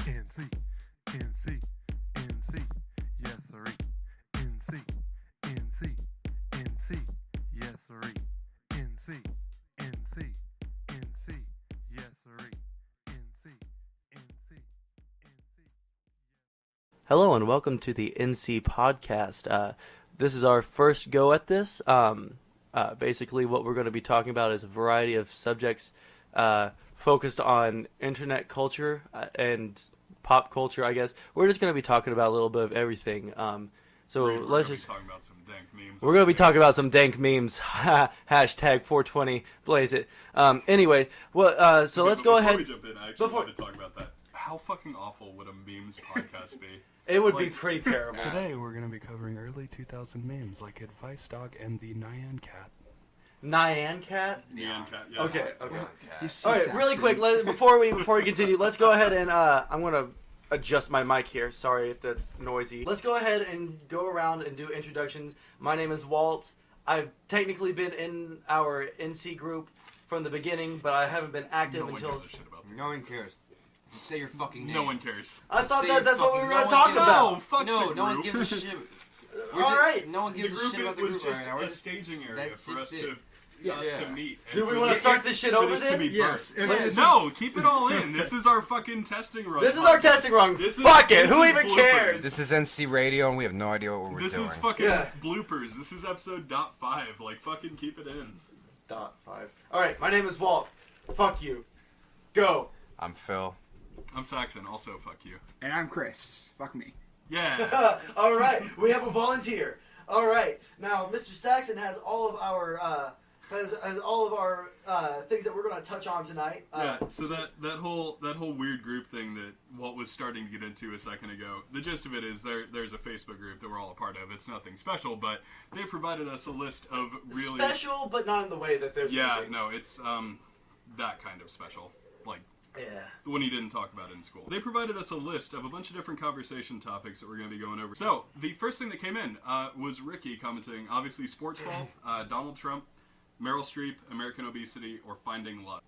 NC, NC, NC, yes sirree. NC, NC, NC, yes sirree. NC, NC, NC, yes sirree. NC, NC, NC. Hello and welcome to the NC podcast. This is our first go at this. Basically, what we're going to be talking about is a variety of subjects focused on internet culture and pop culture, I guess. We're just going to be talking about a little bit of everything. Let's just talking about some dank memes. We're going to be talking about some dank memes. Hashtag 420, blaze it. Anyway, well, so let's go ahead. Before we jump in, I actually want to talk about that. How fucking awful would a memes podcast be? It would be pretty terrible. Today we're going to be covering early 2000 memes like Advice Dog and the Nyan Cat. Nyan Cat? Nyan Cat, yeah. Okay. You see All right, Saxon. really quick, before we continue, let's go ahead and I'm going to adjust my mic here. Sorry if that's noisy. Let's go ahead and go around and do introductions. My name is Walt. I've technically been in our NC group from the beginning, but I haven't been active until... No one gives a shit about that. No one cares. Just say your fucking name. No one cares. I Just thought say that's your what we were fucking- going to talk no one about. No, fuck No, the no one group. gives a shit. All right. No one The gives a group shit about the was group just right now. a We're just- staging area that's for us just to... it. us to meet. and Do we for want to this- start this shit for over this to be then? Yes. burnt. It is. No, keep it all in. This is our fucking testing run. This is our testing run. This is- Fuck it. this Who is even bloopers. cares? This is NC Radio, and we have no idea what we're This doing. is fucking Yeah. bloopers. This is episode .5. Like, fucking keep it in. .5. All right, my name is Walt. Fuck you. Go. I'm Phil. I'm Saxon. Also, fuck you. And I'm Chris. Fuck me. Yeah. All right, we have a volunteer. All right, now Mr. Saxon has all of our things that we're going to touch on tonight. Yeah, so that whole weird group thing that Walt was starting to get into a second ago, the gist of it is there's a Facebook group that we're all a part of. It's nothing special, but they provided us a list of really... Special, but not in the way that they're Yeah, thinking. no, it's that kind of special. Like, Yeah. the one you didn't talk about in school. They provided us a list of a bunch of different conversation topics that we're going to be going over. So, the first thing that came in was Ricky commenting, obviously, sports ball, Donald Trump, Meryl Streep, American obesity, or Finding Love.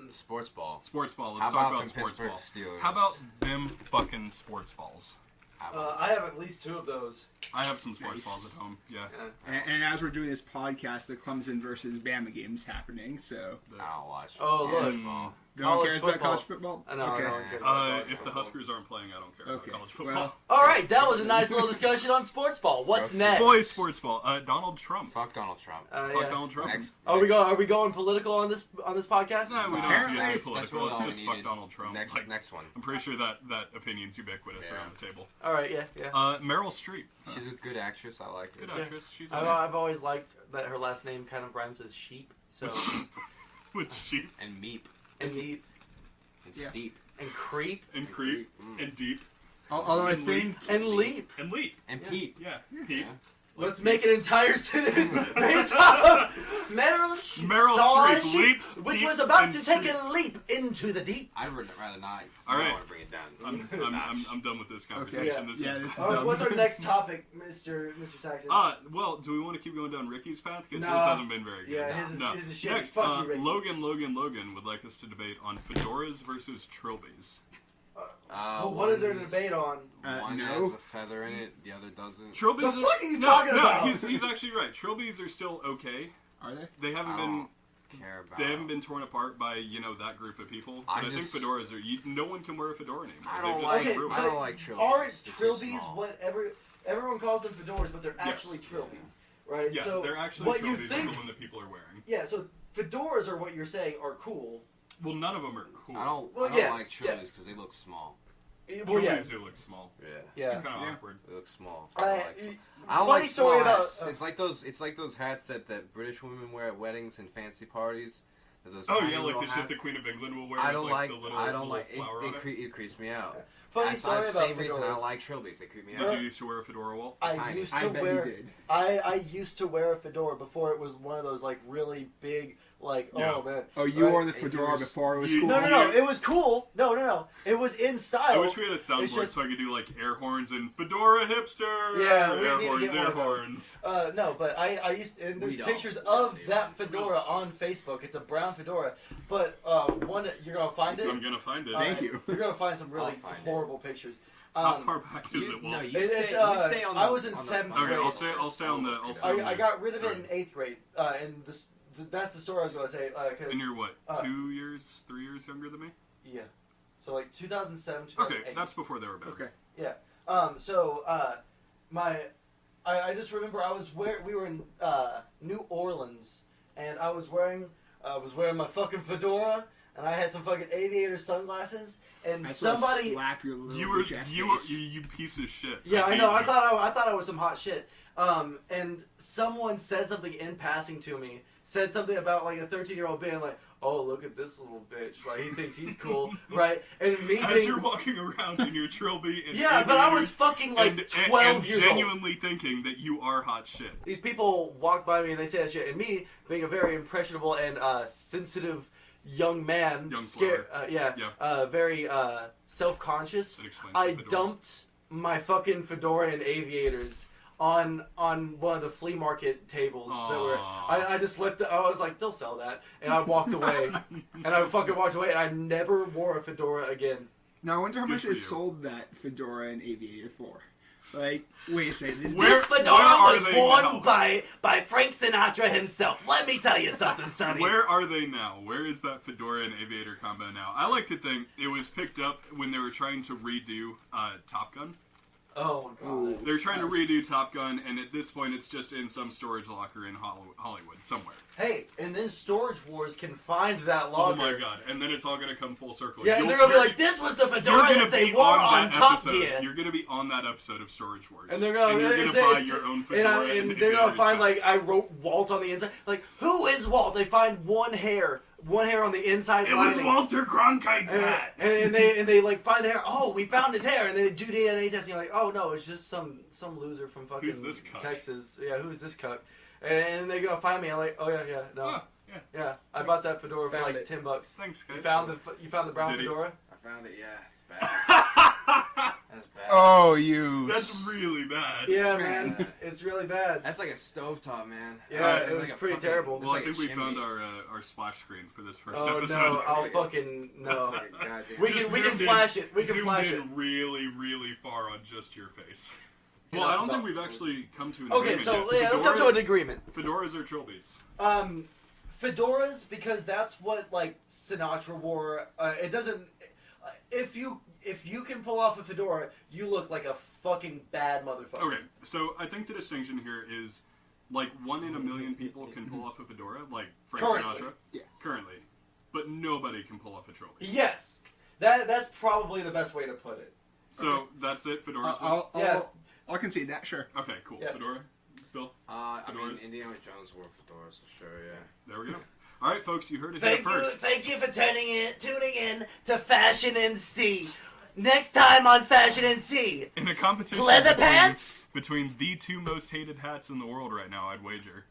Sports ball. Sports ball. Let's How talk about about them sports Pittsburgh ball. Steelers? How about them fucking sports balls? How about I have at least 2 of those. I have some sports Nice. balls at home. Yeah. And as we're doing this podcast, the Clemson versus Bama game's happening, so... I'll watch. Oh, look. College ball. No one College cares football. about college football? No, okay. no one cares about college If the football. Huskers aren't playing, I don't care Okay, about college football. well- All right, that was a nice little discussion on sports ball. What's Roasted. next? Boys sports ball. Donald Trump. Fuck Donald Trump. Fuck Yeah. Donald Trump. Next. Are we going political on this podcast? No, we don't have to Apparently, get that's too That's political. really all It's we just fuck needed. Donald Trump. Next, Like, next one. I'm pretty sure that opinion's ubiquitous Yeah. around the table. All right, yeah. Meryl Streep. She's a good actress. I like it. Good actress. She's I've always liked that her last name kind of rhymes with sheep. So with sheep And Meep. and meep And Yeah. Steep. and creep and creep Mm. and deep Although I And think... and leap. and leap. And Yeah. Peep. Yeah, peep. Yeah. Let's make an entire sentence based off Meryl saw a Streep sheep, leaps, which peeps, was about and to take streaks. a leap into the deep. I'd rather not. All I right. don't want to bring it down. I'm done with this conversation. Okay. Yeah, is this is All right, dumb. what's our next topic, Mr. Saxon? well, do we want to keep going down Ricky's path? Because Nah. his hasn't been very good. Yeah, his No. is shitty. Next, Fuck you, Ricky. Logan would like us to debate on fedoras versus trilbies. Well, what is there to One's- debate on? One no. has a feather in it, the other doesn't. Trilbies. The fuck are you talking about? He's actually right. Trilbies are still okay. Are they? They haven't I been. don't care about. They haven't been torn apart by that group of people. But I I think just- fedoras are. No one can wear a fedora anymore. I They've don't just like. went through I it. don't like trilbies. Aren't They're too trilbies small. what everyone calls them fedoras, but they're Yes. actually trilbies, right? Yeah, so they're actually what you trilbies. think? Are the one that people are wearing. Yeah, so fedoras are what you're saying are cool. Well, none of them are cool. I don't yes, like trilbies because they look small. Well, yeah, Trilbies do look small. Yeah. yeah. Kind of Yeah. awkward. They look small. I- I don't like. I don't funny like story small about- hats. It's like those. It's like those hats that British women wear at weddings and fancy parties. Those Oh tiny yeah, like little the shit hats. the Queen of England will wear. I with, don't like like. the little, I don't little like. flower on it. It creeps me out. Funny That's story the about same reason I fedoras. don't like trilbies. They creep me Did out. you used to wear a fedora, Walt? I Tiny. used I to bet wear. you did. I used to wear a fedora before it was one of those like really big like Yeah. oh man. Oh, you Right? wore the And fedora yours- before it was you- cool? No. It was cool. No. It was in style. I wish we had a It's soundboard just- so I could do like air horns and fedora hipster. Yeah, we air need to horns, get one air of those. horns. No, but I used and there's We don't. pictures We don't of need that one. fedora on Facebook. It's a brown fedora, but one you're gonna find it. I'm gonna find it. Thank you. You're gonna find some really I'll find horrible pictures. How far back is it, Walt? No, you It's, stay on the. I was in on the- 7th Okay, grade. I'll stay on the. I'll stay on I the. got rid of it in 8th grade, and that's the story I was gonna say. Cause, And you're what? uh, 2 years, 3 years younger than me? yeah, so like 2007, Okay, 2008. that's before they were big. Okay. I just remember we were in New Orleans, and I was wearing my fucking fedora, and I had some fucking aviator sunglasses, and That's why I somebody. slap your little You were bitch ass you face. you piece of shit. Yeah, I hate know. I you. thought I was some hot shit. And someone said something in passing to me. Said something about like a 13-year-old being like, "Oh, look at this little bitch! Like he thinks he's cool, right?" And me As being you're walking around in your trilby and yeah, but I was aviators fucking like and 12 years old. genuinely thinking that you are hot shit. These people walk by me and they say that shit, and me being a very impressionable and sensitive young man, Young scared, Yeah. very self-conscious. That explains I the fedora. dumped my fucking fedora and aviators on one of the flea market tables that were. Aw. I just left. I was like, they'll sell that, and I walked away, and I fucking walked away, and I never wore a fedora again. Now I wonder how Good much for they you. sold that fedora and aviator for. Like, wait a second. Where- This fedora are was they worn now? by Frank Sinatra himself. Let me tell you something, Sonny. Where are they now? Where is that fedora and aviator combo now? I like to think it was picked up when they were trying to redo Top Gun. Oh god. They're trying to redo Top Gun, and at this point, it's just in some storage locker in Hollywood somewhere. Hey, and then Storage Wars can find that Oh locker. my god! And then it's all gonna come full circle. Yeah, and You'll- they're gonna be you're- like, "This was the you're fedora gonna that they be wore on that Top episode. Gear." You're gonna be on that episode of Storage Wars, And they're gonna, you're gonna buy your own fedora, and they're gonna find like I wrote Walt on the inside. Like, who is Walt? They find one hair on the inside. it was lining. Walter Cronkite's hat. And they like find the hair. Oh, we found his hair, and they do DNA testing. Like, oh no, it's just some loser from fucking Who's this cuck? Texas. Yeah, who's this cuck? And they're gonna find me. I'm like, oh yeah, no, Oh, yeah. I bought that fedora for Found like it. $10. Thanks, guys. You found the brown Did he? fedora. I found it. Yeah, it's bad. That's bad. Oh, you. That's really bad. Yeah, Yeah. man, it's really bad. That's like a stovetop, man. Yeah, It's it was like a pretty fucking- terrible. it's Well, like I think a we chimney. found our splash screen for this first Oh episode. no, I'll fucking no. Goddamn. We Just can zoomed in- flash it. We can zoomed flash in it. really, really far on just your face. Well, Enough I don't about think we've food. actually come to an Okay, agreement so yet. yeah, let's come to an Fedoras- agreement. Fedoras or trilbies? Fedoras, because that's what like Sinatra wore. It doesn't. If you can pull off a fedora, you look like a fucking bad motherfucker. Okay, so I think the distinction here is like 1 in a million people can pull off a fedora, like Frank Currently. Sinatra. Yeah. Currently. But nobody can pull off a trilby. Yes, that's probably the best way to put it. So that's it, fedoras. Yeah. I'll concede that, sure. Okay, cool. Yeah. Fedora? Phil? I mean, Fedoras. Indiana Jones wore fedoras, so sure, yeah. There we go. All right, folks, you heard it here first. Thank you for tuning in to Fashion NC. Next time on Fashion NC, In a competition leather between, pants. between the two most hated hats in the world right now, I'd wager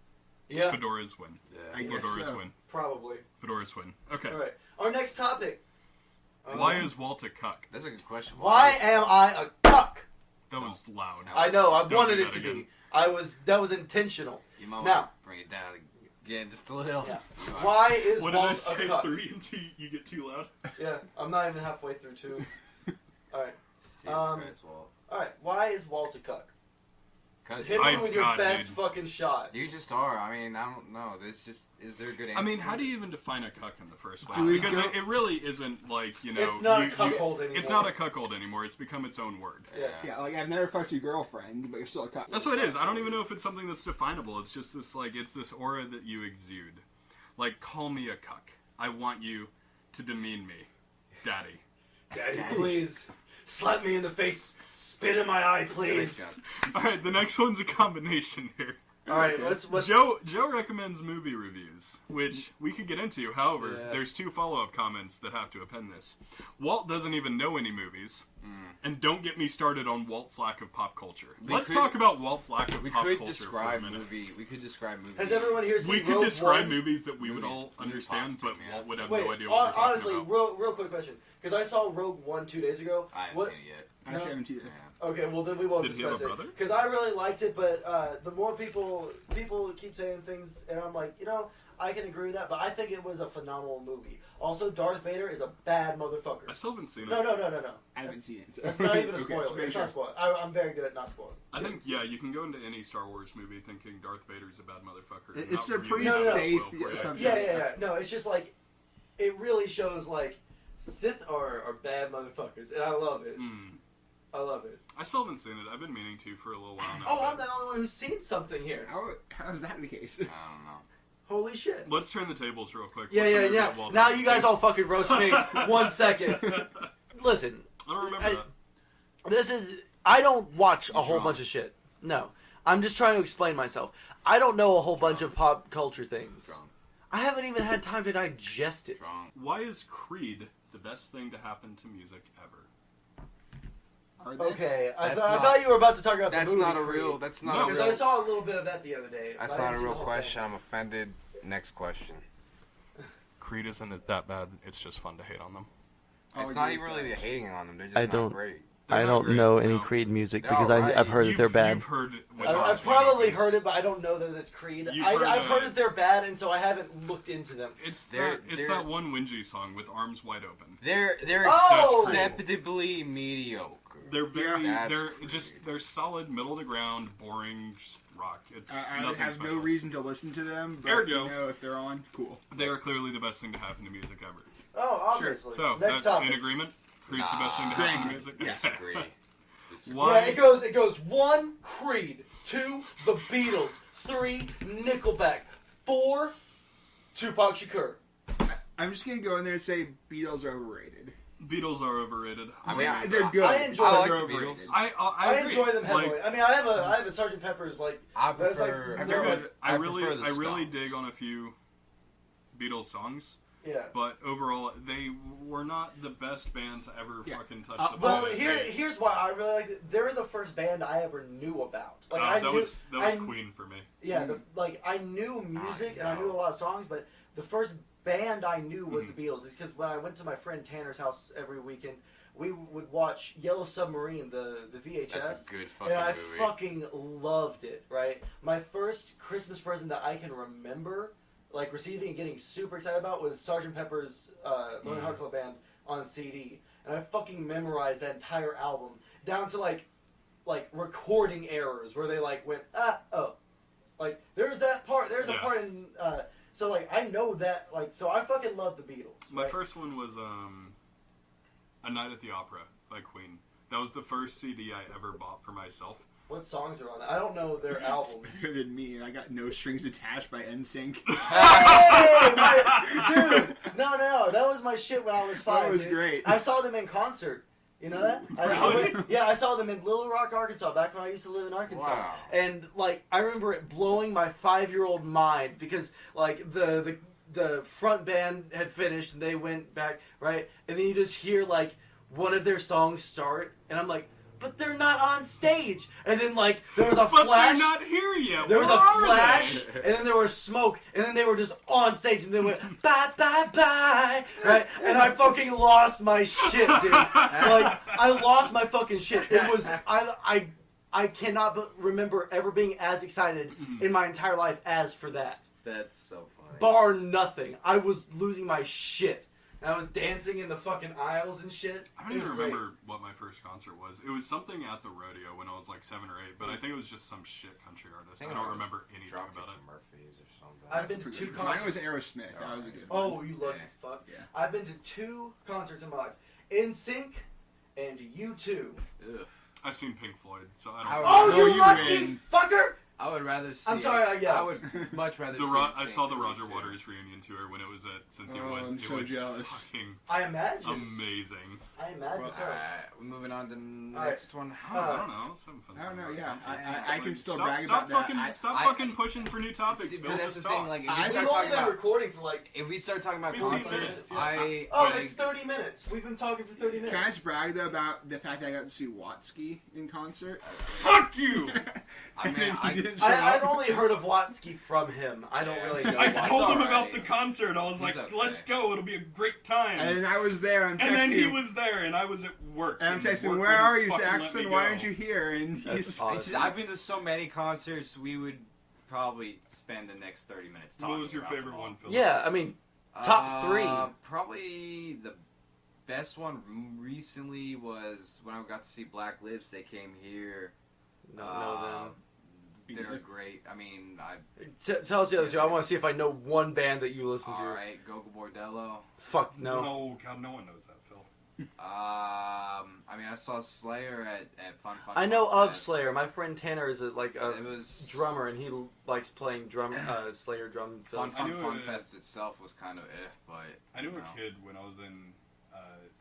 Yeah, fedoras win. I guess Fedoras so. win. probably. Fedoras win. Okay. All right, our next topic. Why is Walt a cuck? That's a good question. Why am I a cuck? That was loud. I know. I Don't wanted do it that to again. be. That was intentional. You might Now- want to bring it down again just a little. Yeah. You might- Why is What did I Walt a say? cuck? 3 until you get too loud? Yeah, I'm not even halfway through two. All right. Jesus Um, Christ, Walt. All right. Why is Walt a cuck? Cause Hit I- me with your God, best dude. fucking shot. you just are. I mean, I don't know. Is there a good answer? I mean, how do you even define a cuck in the first place? Do we Because go- it really isn't like, you know... It's not a you- cuckold anymore. It's not a cuckold anymore. It's become its own word. Yeah. Yeah, like I've never fucked your girlfriend, but you're still a cop. That's what it is. I don't even know if it's something that's definable. It's just this, like, it's this aura that you exude. Like, call me a cuck. I want you to demean me. Daddy. Daddy, please slap me in the face. Spit in my eye, please. Alright, the next one's a combination here. All right. Let's. Joe recommends movie reviews, which we could get into. However, Yeah. there's 2 follow-up comments that have to append this. Walt doesn't even know any movies, and don't get me started on Walt's lack of pop culture. Let's could- talk about Walt's lack of We pop could culture describe for a minute. movie. We could describe movie. Has everyone here seen We could Rogue describe One? movies that we would Movie- all movie understand, but costume, yeah. Walt would have Wait, no idea what we're honestly, talking about. real quick question, because I saw Rogue One 2 days ago. I haven't What? seen it yet. I actually haven't either. Yeah. Okay, well then we won't Did he have discuss a it brother? because I really liked it, but the more people keep saying things, and I'm like, I can agree with that, but I think it was a phenomenal movie. Also, Darth Vader is a bad motherfucker. I still haven't seen it. No. I haven't seen it. So. That's not even a Okay, spoiler. just It's not a spoiler. I'm very good at not spoiling. I think, you can go into any Star Wars movie thinking Darth Vader's a bad motherfucker. and It's not a pretty really safe spoil for you. assumption. Yeah. No, it's just like, it really shows like Sith are bad motherfuckers, and I love it. I love it. I still haven't seen it. I've been meaning to for a little while now. Oh, but- I'm the only one who's seen something here. How is that the case? I don't know. Holy shit. Let's turn the tables real quick. Yeah. Let's Walt Now hasn't you guys seen. all fucking roast me. 1 second. Listen, I don't remember that. I don't watch a You're whole drunk. bunch of shit. No. I'm just trying to explain myself. I don't know a whole bunch of pop culture things. Drunk. I haven't even had time to digest it. Wrong. Why is Creed the best thing to happen to music ever? Are they? Okay, I That's thought you were about to talk about That's the movie not a Creed. real. That's not No. a Because real. I saw a little bit of that the other day. That's but I not a didn't see real the whole question. thing. I'm offended. Next question. Creed isn't that bad. It's just fun to hate on them. I'll It's not agree even with really that. hating on them. They're just I not don't- great. They're I not don't great, know any no. Creed music They're because alright. I've heard that they're bad. You've heard it with I've Eyes Wide probably Open. heard it, but I don't know that it's Creed. You've I've heard it. that they're bad, and so I haven't looked into them. It's They're- it's they're- that one Wingy song with Arms Wide Open. They're Oh! acceptably mediocre. They're very Yeah. they're That's just Creed. they're solid middle of the ground boring rock. It's I nothing would have special. no reason to listen to them, but Ergo. you know, if they're on, cool. They are clearly the best thing to happen to music ever. Oh, obviously. So Next that's topic. in agreement. Creed's the best thing to happen to Granted. music. Disagree. Why? Yeah, it goes 1, Creed, 2, The Beatles, 3, Nickelback, 4, Tupac Shakur. I'm just gonna go in there and say Beatles are overrated. Beatles are overrated. I mean, They're good. I enjoy but like they're the overrated. Beatles. I I agree. enjoy them heavily. Like, I mean, I have a Sgt. Pepper's like. I That's like- prefer. I they're prefer- good. I really prefer the really Stones. dig on a few Beatles songs, Yeah. but overall they were not the best band to ever Yeah. fucking touch the Well, planet. here's why I really like it. They're the first band I ever knew about. Like I that knew, was I- Queen for me. Yeah, like I knew music and I knew a lot of songs, but the first band I knew was the Beatles. It's because when I went to my friend Tanner's house every weekend, we would watch Yellow Submarine, the VHS. That's a good fucking and I movie. fucking loved it, right? My first Christmas present that I can remember, like, receiving and getting super excited about was Sgt. Pepper's Lonely Heart Club Band on CD. And I fucking memorized that entire album, down to, like recording errors, where they, like, went, like, there's that part, there's a Yes. part in, so, like, I know that, like, so I fucking love the Beatles. My right? first one was A Night at the Opera by Queen. That was the first CD I ever bought for myself. What songs are on it? I don't know their albums. Better than me, and I got No Strings Attached by NSYNC. Dude, no, that was my shit when I was 5. That was dude. great. I saw them in concert. You know that? Really? I saw them in Little Rock, Arkansas, back when I used to live in Arkansas. Wow. And like, I remember it blowing my 5-year-old mind because like the front band had finished and they went back, right? And then you just hear like one of their songs start, and I'm like, but they're not on stage. And then like there was a But flash. they're not here yet. There was Where a are flash, they? and then there was smoke, and then they were just on stage, and they went bye bye bye, right? And I fucking lost my shit, dude. Like I lost my fucking shit. It was I cannot remember ever being as excited in my entire life as for that. That's so funny. Bar nothing, I was losing my shit. And I was dancing in the fucking aisles and shit. I don't It even was great. remember what my first concert was. It was something at the rodeo when I was like 7 or 8, but I think it was just some shit country artist. I don't remember anything Dropkick about it. Murphys or something. I've been to 2 Mine was concerts. Aerosmith. That was a good one. Oh, you lucky fuck. Yeah. I've been to 2 concerts in my life. NSYNC and U2. Ugh. I've seen Pink Floyd, so I I don't. would- Oh, No, you you lucky win. fucker! I would rather see. I'm sorry, I yelled. I would much rather see. I NSYNC saw the than Roger U2. Waters reunion tour when it was at Cynthia Oh, Woods. I'm It so was jealous. fucking I imagine. amazing. I imagine Well, so. Alright, we're moving on to the Alright. next one. I don't know. Let's have fun. I don't know, talking yeah. about concerts. I can still stop, brag stop about that. fucking, Stop I- fucking pushing for new topics, See, Bill. but that's Just the thing. talk. Like, if I- we We've start only talking been about, recording for like. if we start talking about 15 concerts, minutes, yeah. I Oh, like, it's 30 minutes. We've been talking for 30 minutes. Can I just brag though about the fact that I got to see Watsky in concert? Fuck you! I mean, And then I- he didn't show I've up. only heard of Watsky from him. I don't really know. I He's told him alright. about the concert. I was He's like, okay. let's go. It'll be a great time. And I was there. I'm texting And then he him, was there, and I was at work. and I'm texting, work "Where wouldn't are you, fucking let Saxon? me Why go." aren't you here?" And he's That's awesome. I've been to so many concerts. We would probably spend the next 30 minutes talking What was your about favorite them all. one, Phil? Yeah, I mean, top 3. Probably the best one recently was when I got to see Black Lips. They came here. Don't know them. They're great. I mean, Tell us the other two. I want to see if I know one band that you listen to. all right, Gogo Bordello. Fuck no. No, God, no one knows that, Phil. I mean, I saw Slayer at Fun. I know Fun of Fest. Slayer. My friend Tanner is a It was drummer, and he likes playing Slayer drum fills. Fun Fest itself was kind of but I knew a kid when I was in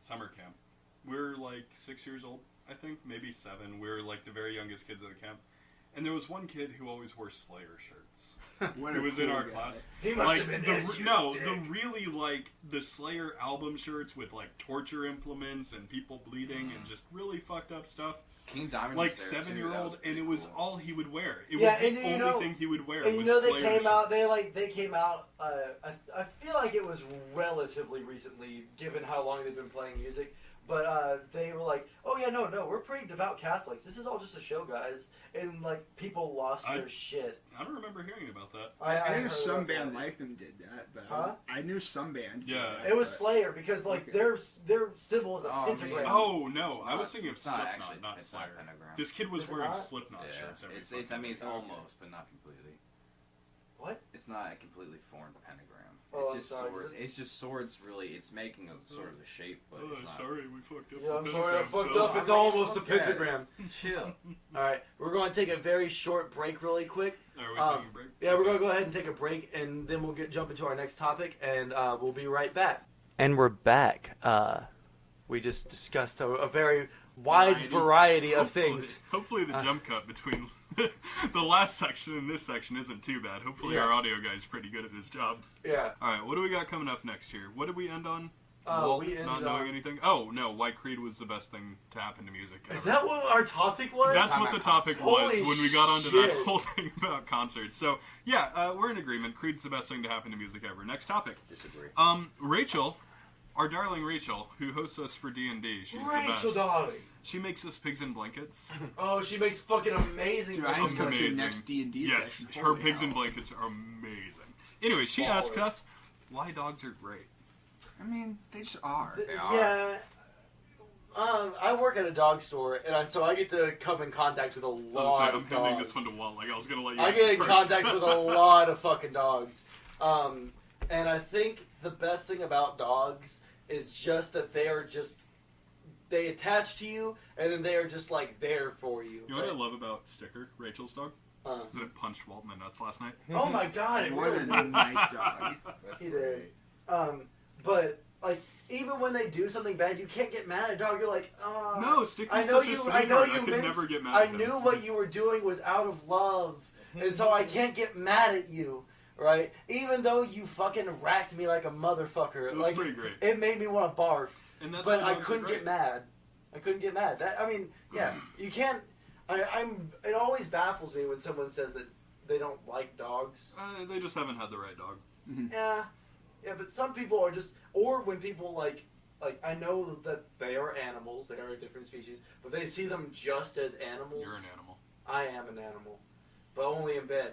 summer camp. We were like 6 years old, I think, maybe 7. We were like the very youngest kids at the camp. And there was one kid who always wore Slayer shirts. What Who a was in cool our guy. class. He must Like have been the really like the Slayer album shirts with like torture implements and people bleeding and just really fucked up stuff. King Diamond Like was there, too. 7-year-old, That and it pretty was cool. all he would wear. It Yeah, was the and you only know- thing he would wear. And you was know they Slayer came out. shirts. They came out. I feel like it was relatively recently, given how long they've been playing music. But they were like, "Oh yeah, no, we're pretty devout Catholics. This is all just a show, guys." And like people lost their shit. I don't remember hearing about that. I knew heard some about band that. like them did that, but Huh? I knew some bands. Yeah. did that, It was but- Slayer because like Okay. their symbol is a Oh, pentagram. man. Oh no, I No, was thinking of it's not Slipknot, actually. not It's Slayer. not pentagram. This kid was Is it wearing not? Slipknot Yeah, shirts every it's fucking I mean, it's day. almost, but not completely. What? It's not a completely formed pentagram. Oh, It's I'm just sorry, swords. is it- It's just swords. Really, it's making a sort of the shape, but Oh, it's not. sorry, we fucked up. Yeah, the I'm sorry, I pentagram, fucked Phil. up. It's I mean, almost a look at it. pentagram. Chill. All right, we're going to take a very short break, really quick. Are we Um, taking a break? Yeah, we're gonna go ahead and take a break, and then we'll jump into our next topic, and we'll be right back. And we're back. We just discussed a very wide variety of things. Hopefully the jump cut between the last section and this section isn't too bad. Hopefully Yeah. our audio guy's pretty good at his job. Yeah. All right, what do we got coming up next year? What did we end on? We ended Not knowing anything? Oh, no, why Creed was the best thing to happen to music ever. Is that what our topic was? That's Time what the at topic concert. was Holy when we got onto that shit. whole thing about concerts. So, yeah, we're in agreement. Creed's the best thing to happen to music ever. Next topic. Disagree. Rachel, our darling Rachel, who hosts us for D&D. She's the Rachel, best. darling. She makes us pigs in blankets. Oh, she makes fucking amazing. Dude, I need to go to Amazing. the next D&D Yes, session. her Holy pigs hell. in blankets are amazing. Anyway, she Baller. asked us why dogs are great. I mean, they just are. They are. Yeah. I work at a dog store, and so I get to come in contact with a I was lot gonna say, of I'm handing dogs. this one to Walt. Like I was gonna let you. I answer get in first. contact with a lot of fucking dogs. And I think the best thing about dogs is just that they attach to you, and then they are just like there for you. You know what I right? love about Sticker, Rachel's dog? Is that it punched Walt in the nuts last night? Oh my god, it More really than a nice dog. That's He great. did. But like, even when they do something bad, you can't get mad at a dog. You're like, oh. No, Sticker's I know such a you. sweetheart. I know I you. could meant- never get mad I at him. knew what you were doing was out of love, and so I can't get mad at you, right? Even though you fucking racked me like a motherfucker. It was like, pretty great. It made me want to barf, And that's but why I dogs are couldn't great. get mad. I couldn't get mad. You can't. It always baffles me when someone says that they don't like dogs. They just haven't had the right dog. Yeah, but some people are just, or when people like I know that they are animals, they are a different species, but they see them just as animals. You're an animal. I am an animal, but only in bed.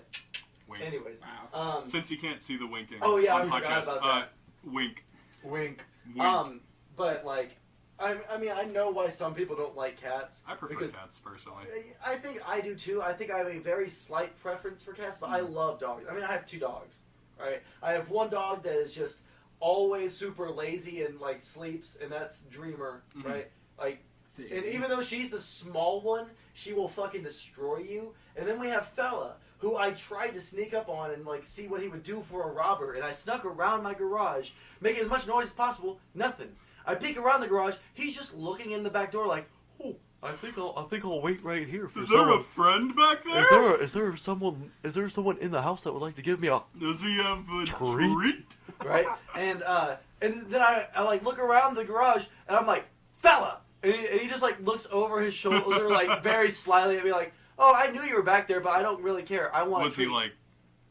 Wink. Anyways, Wow. Since you can't see the winking Oh, yeah, on I forgot podcast, about that. wink. wink. Wink. But like, I mean, I know why some people don't like cats. I prefer because cats, personally. I think I do too. I think I have a very slight preference for cats, but I love dogs. I mean, I have 2 dogs. Right? I have one dog that is just always super lazy and like sleeps, and that's Dreamer. Mhm. Right? Like, and even though she's the small one, she will fucking destroy you. And then we have Fella, who I tried to sneak up on and like see what he would do for a robber, and I snuck around my garage, making as much noise as possible. Nothing. I peek around the garage. He's just looking in the back door, like, "Oh, I think I'll wait right here for Is there a friend back there? Is there someone in the house that would like to give me a Does he have a Treat? treat? right?" And then I like look around the garage, and I'm like, "Fella!" And he just like looks over his shoulder, like very slyly at me, like, "Oh, I knew you were back there, but I don't really care. I want." Was he like,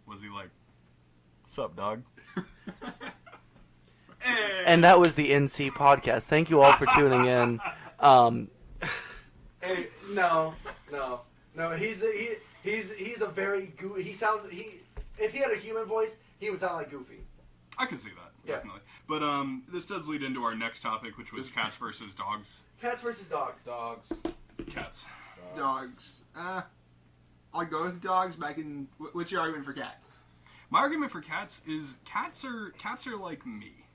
what's up, dog? And that was the NC podcast. Thank you all for tuning in. No. He's a very if he had a human voice, he would sound like Goofy. I can see that, Yeah. definitely. But this does lead into our next topic, which was cats versus dogs. Cats versus dogs. Dogs. Cats. Dogs. I'll go with dogs, but what's your argument for cats? My argument for cats is cats are like me.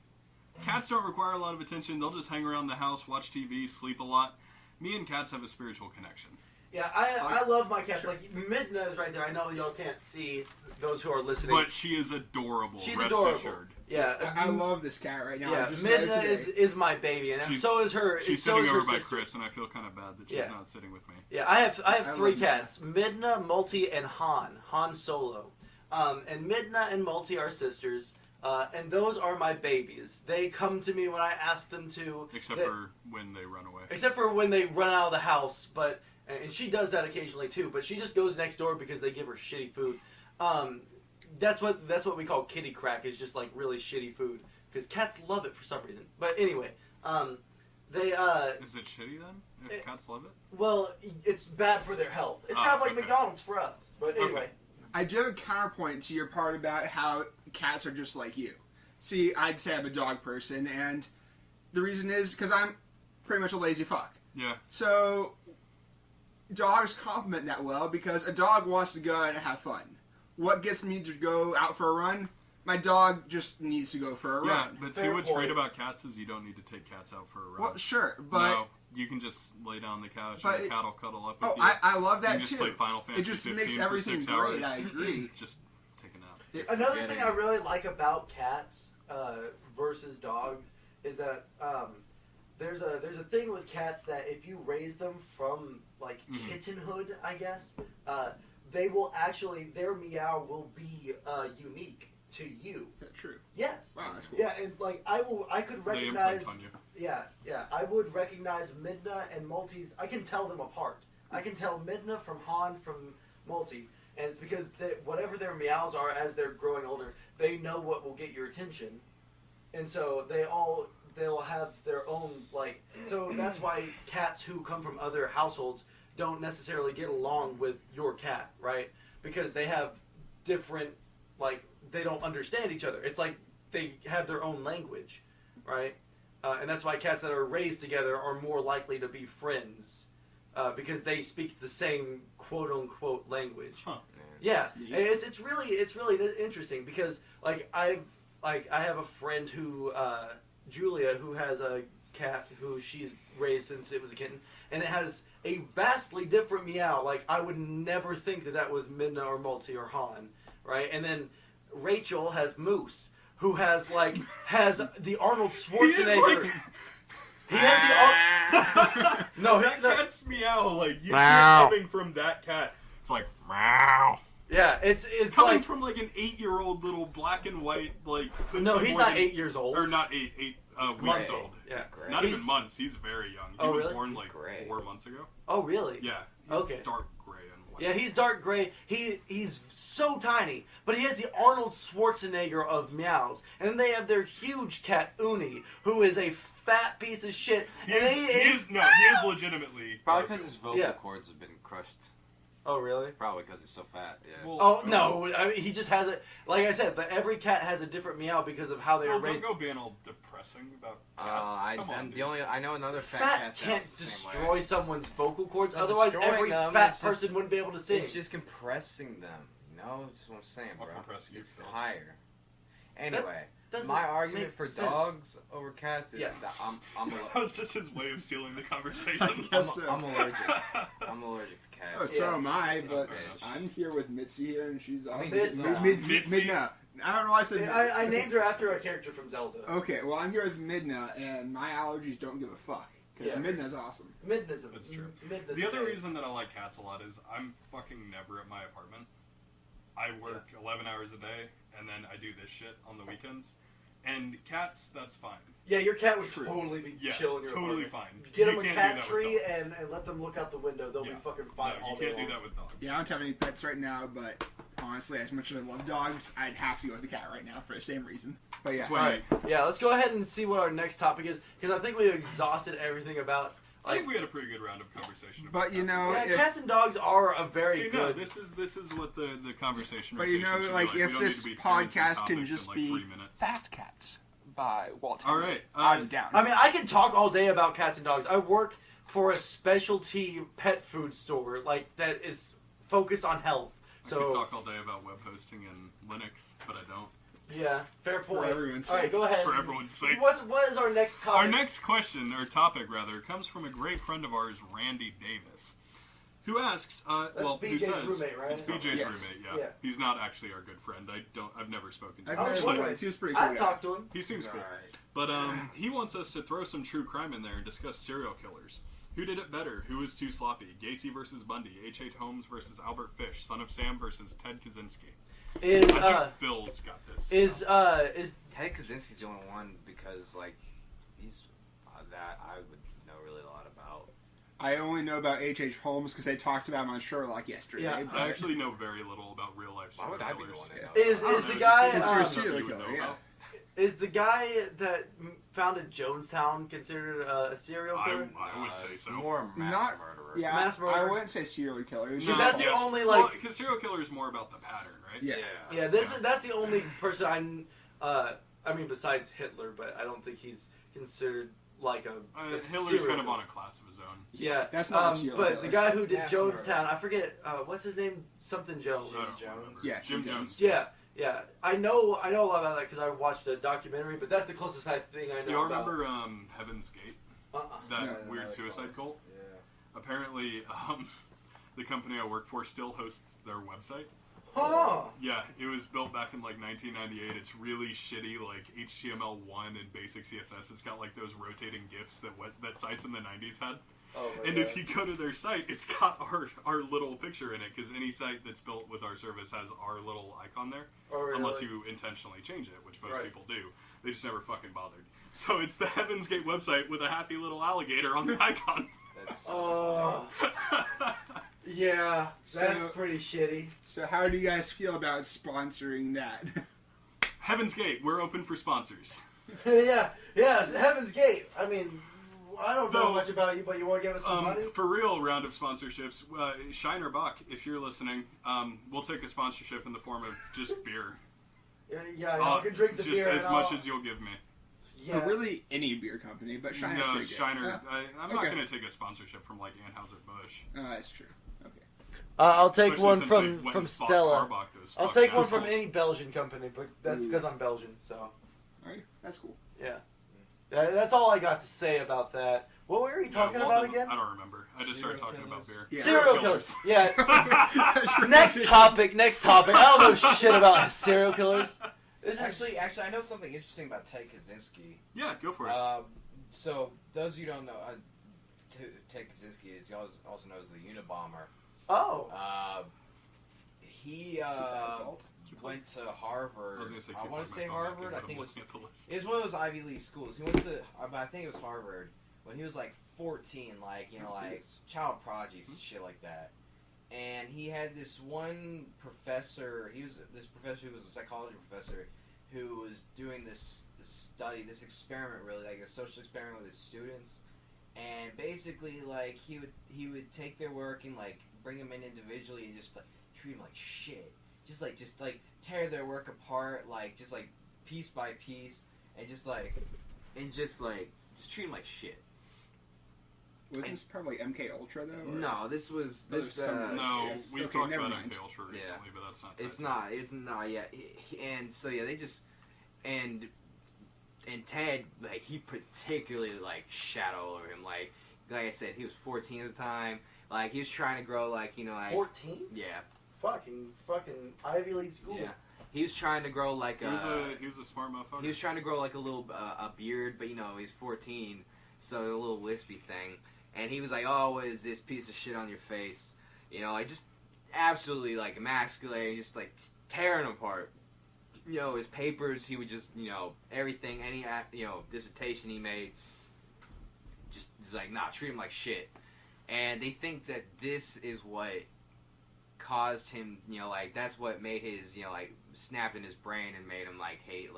Cats don't require a lot of attention. They'll just hang around the house, watch TV, sleep a lot. Me and cats have a spiritual connection. Yeah, I love my cats. Sure. Like Midna is right there. I know y'all can't see those who are listening, but she is adorable. She's rest adorable. Assured. Yeah, I love this cat right now. Yeah, Midna is my baby, and so is her. She's sitting over by Chris, and I feel kind of bad that she's not sitting with me. Yeah, I have three cats: Midna, Multi, and Han Solo. And Midna and Multi are sisters. And those are my babies. They come to me when I ask them to. Except for when they run away. Except for when they run out of the house, and she does that occasionally too. But she just goes next door because they give her shitty food. That's what we call kitty crack. Is just like really shitty food because cats love it for some reason. But anyway, they. Is it shitty then? If cats love it? Well, it's bad for their health. It's kind of like McDonald's for us. But anyway. Okay. I do have a counterpoint to your part about how cats are just like you. See, I'd say I'm a dog person, and the reason is because I'm pretty much a lazy fuck. Yeah. So, dogs complement that well because a dog wants to go out and have fun. What gets me to go out for a run? My dog just needs to go for a run. Yeah, but see what's great about cats is you don't need to take cats out for a run. Well, sure, but... No, you can just lay down on the couch and the cat will cuddle up with you. I love that you can too. just play Final Fantasy it just 15 makes for everything 6 great, hours. I agree. Just take a nap. Another thing I really like about cats versus dogs is that there's a thing with cats that if you raise them from like kittenhood, I guess, they will actually their meow will be unique to you. Is that true? Yes. Wow, that's cool. Yeah, and like I could recognize. Yeah. I would recognize Midna and Multi's. I can tell them apart. I can tell Midna from Han from Multi, and it's because whatever their meows are as they're growing older, they know what will get your attention, and so they'll have their own like. So that's why cats who come from other households don't necessarily get along with your cat, right? Because they have different like they don't understand each other. It's like they have their own language, right? And that's why cats that are raised together are more likely to be friends because they speak the same quote unquote language. Huh. Yeah, it's really interesting because like I have a friend who Julia who has a cat who she's raised since it was a kitten, and it has a vastly different meow. Like I would never think that was Midna or Multi or Han, right? And then Rachel has Moose, who has the Arnold Schwarzenegger. He has the no. That cat's meow like you see it coming from that cat. It's like meow. Yeah, it's coming like from like an 8-year-old little black and white like. No, he's not 8 years old. Or not 8 weeks old. Yeah, not even months. He's very young. He was born like 4 months ago. Oh, really? Yeah. He's dark gray and white. Yeah, he's dark gray. He's so tiny, but he has the Arnold Schwarzenegger of meows. And then they have their huge cat Uni, who is a fat piece of shit. He is legitimately probably because his vocal cords have been crushed. Oh, really? Probably because he's so fat. Yeah. Well, no, I mean, he just has it. Like I said, every cat has a different meow because of how they were raised. Don't go being all depressing about cats. I know another fat cat can't destroy someone's vocal cords. Not Otherwise, every fat person just, wouldn't be able to sing. It's just compressing them. You know, just what I'm saying, bro. It's higher. Anyway, my argument for dogs over cats is that I'm that was just his way of stealing the conversation. I'm allergic. I'm allergic to cats. Oh, so am I, but I'm here with Mitzi here, and she's Mitzi. Midna. I don't know why I said I named her after a character from Zelda. Okay, well, I'm here with Midna, and my allergies don't give a fuck. Because Midna's awesome. Midna's That's true. The other reason that I like cats a lot is I'm fucking never at my apartment. I work 11 hours a day, and then I do this shit on the weekends. And cats, that's fine. Yeah, your cat would totally be chilling in your totally apartment. fine. Get them a cat tree and let them look out the window. They'll be fucking fine all day long. You can't do that with dogs. Yeah, I don't have any pets right now, but honestly, as much as I love dogs, I'd have to go with the cat right now for the same reason. But yeah. All right. Yeah, let's go ahead and see what our next topic is, because I think we've exhausted everything about I think we had a pretty good round of conversation. But you know, cats and dogs are a very See, good. No, this is what the conversation. But you know, should like be like. if this podcast can just be 3 minutes. Fat Cats by Walt. All right, I'm down. I mean, I can talk all day about cats and dogs. I work for a specialty pet food store, like that is focused on health. I So could talk all day about web hosting and Linux, but I don't. yeah, fair point. everyone's All right, go ahead. For everyone's sake. What is our next topic? Our next question, or topic rather, comes from a great friend of ours, Randy Davis, who asks, who BJ's says, roommate, right? It's BJ's Yes. roommate, Yeah. He's not actually our good friend. I've never spoken to him. I've was met wondering. him once. He was pretty cool. I've talked to him. He seems cool. Alright. But he wants us to throw some true crime in there and discuss serial killers. Who did it better? Who was too sloppy? Gacy versus Bundy. H.H. Holmes versus Albert Fish. Son of Sam versus Ted Kaczynski. Is I think Phil's got this. is Ted Kaczynski's the only one because like he's that I would know really a lot about. I only know about H.H. Holmes because they talked about him on Sherlock yesterday. Yeah. but- I actually know very little about real life Why serial would I be killers. the one to know? is I don't the know, guy just- Because you're a stuff serial you would killer, know yeah. about. is the guy that founded Jonestown considered a serial killer? I would say so. More mass Not- murderer. Yeah, Mass murder. I wouldn't say serial killer. It was Because just- that's the only, like- because serial killer is more about the pattern, right? Yeah. Yeah, that's the only person I mean besides Hitler, but I don't think he's considered like a Hitler's serial kind of killer. on a class of his own. Yeah, That's not a serial but killer. the guy who did Mass Jonestown, murder. I forget what's his name, something Jones. I don't Jones? remember. Yeah, Jim Jim Jones. Yeah, yeah. I know a lot about that because I watched a documentary, but that's the closest thing I know. You all about. remember Heaven's Gate? That No, weird no, suicide cult? Yeah. Apparently, the company I work for still hosts their website. Oh, Yeah, it was built back in like 1998. It's really shitty, like HTML1 and basic CSS. It's got like those rotating GIFs that sites in the 90s had. oh my And God. if you go to their site, it's got our little picture in it, because any site that's built with our service has our little icon there, Oh, really? unless you intentionally change it, which most Right. people do. They just never fucking bothered. So it's the Heaven's Gate website with a happy little alligator on the icon. That's Oh, yeah, that's So- pretty shitty. So how do you guys feel about sponsoring that? Heaven's Gate, we're open for sponsors. yeah, Heaven's Gate. I mean, I don't know No. much about you, but you want to give us some money? For real, round of sponsorships. Shiner Bach, if you're listening, we'll take a sponsorship in the form of just beer. Yeah, I can drink the just beer. as and much I'll- as you'll give me. Yeah. But really, any beer company, but Shiner's No, pretty good. Shiner. Yeah. I'm not Okay. going to take a sponsorship from like Anheuser-Busch. Oh, that's true. Okay. I'll take Especially one since from they went and bought Stella. Karbach, those I'll fucking take one from assholes. any Belgian company, but that's Ooh. because I'm Belgian. So All right, that's cool. yeah, that's all I got to say about that. What were we talking Walt about doesn't- again? I don't remember. I just started Serial talking about beer. Yeah. Serial killers. Yeah. Next topic. I don't know shit about serial killers. This is actually, I know something interesting about Ted Kaczynski. Yeah, go for it. So those of you who don't know, Ted Kaczynski is also known as the Unabomber. oh. He went to Harvard. I was going to say, I keep want to on say my phone back Harvard. here, I but think I'm it was. looking at the list. It was one of those Ivy League schools. He went to, but I think it was Harvard when he was like 14, like child prodigy, shit like that. And he had this one professor. This professor who was a psychology professor, who was doing this study, this experiment, really like a social experiment with his students. And basically, like he would take their work and like bring them in individually and just like treat them like shit. Just like tear their work apart, like just like piece by piece, and just treat them like shit. Wasn't this probably MK Ultra though? or- No, this was Oh, there's some- No, yes. we've Okay, talked never about mind. MK Ultra recently, Yeah. but that's not. It's that not yet. And so yeah, they just and Ted, like he particularly like shadow over him. Like I said, he was 14 at the time. Like he was trying to grow like 14? yeah, Fucking Ivy League school. yeah. He was trying to grow like He was a smart motherfucker. he was trying to grow like a little a beard, but he's 14, so a little wispy thing. And he was like, "Oh, what is this piece of shit on your face?" Like just absolutely like emasculating, just like tearing him apart. His papers, he would just, everything, any, dissertation he made, just like, nah, treat him like shit. And they think that this is what caused him, that's what made his, snapped in his brain and made him, like, hate,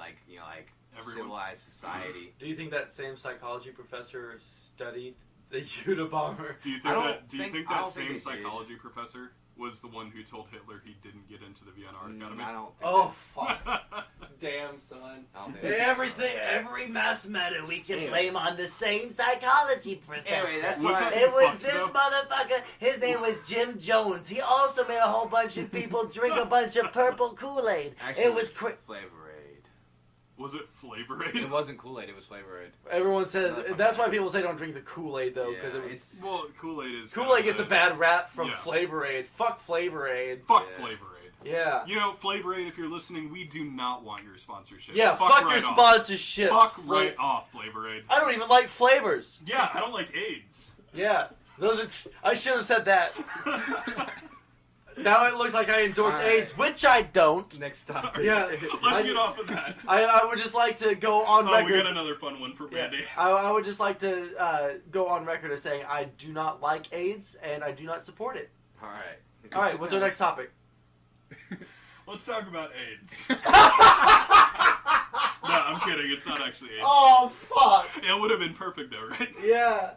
Everyone. civilized society. Do you think that same psychology professor studied The Unabomber. Do you I think don't Do you think I that don't think same they did. psychology professor was the one who told Hitler he didn't get into the Vienna Art Academy? I don't think Oh, fuck. Damn, son. I don't think Every mass matter we can Anyway. blame on the same psychology professor. Anyway, that's What why. the- It was Fucked this up. motherfucker. His name was Jim Jones. He also made a whole bunch of people drink a bunch of purple Kool-Aid. Actually, It was Flavor Aid. Was it Flavor Aid? It wasn't Kool-Aid. It was Flavor Aid. Everyone says Motherfucker. that's why people say don't drink the Kool-Aid though, because Yeah, it was it's- Well, Kool-Aid is Kool-Aid kinda gets a bad rap from Yeah. Flavor Aid. Fuck Flavor Aid. Fuck Yeah. Flavor Aid. Yeah. You know, Flavor Aid, if you're listening, we do not want your sponsorship. Yeah. Fuck right your off. sponsorship. Fuck Fla- right off, Flavor Aid. I don't even like flavors. Yeah, I don't like AIDS. Yeah. Those are. I should have said that. Now it looks like I endorse All right. AIDS, which I don't. Next topic. Yeah. Let's get off of that. I would just like to go on Oh, we record. got another fun one for Yeah. Randy. I would just like to go on record as saying I do not like AIDS and I do not support it. All right. All right, what's our next topic? Let's talk about AIDS. No, I'm kidding. It's not actually AIDS. Oh fuck! It would have been perfect though, right? Yeah.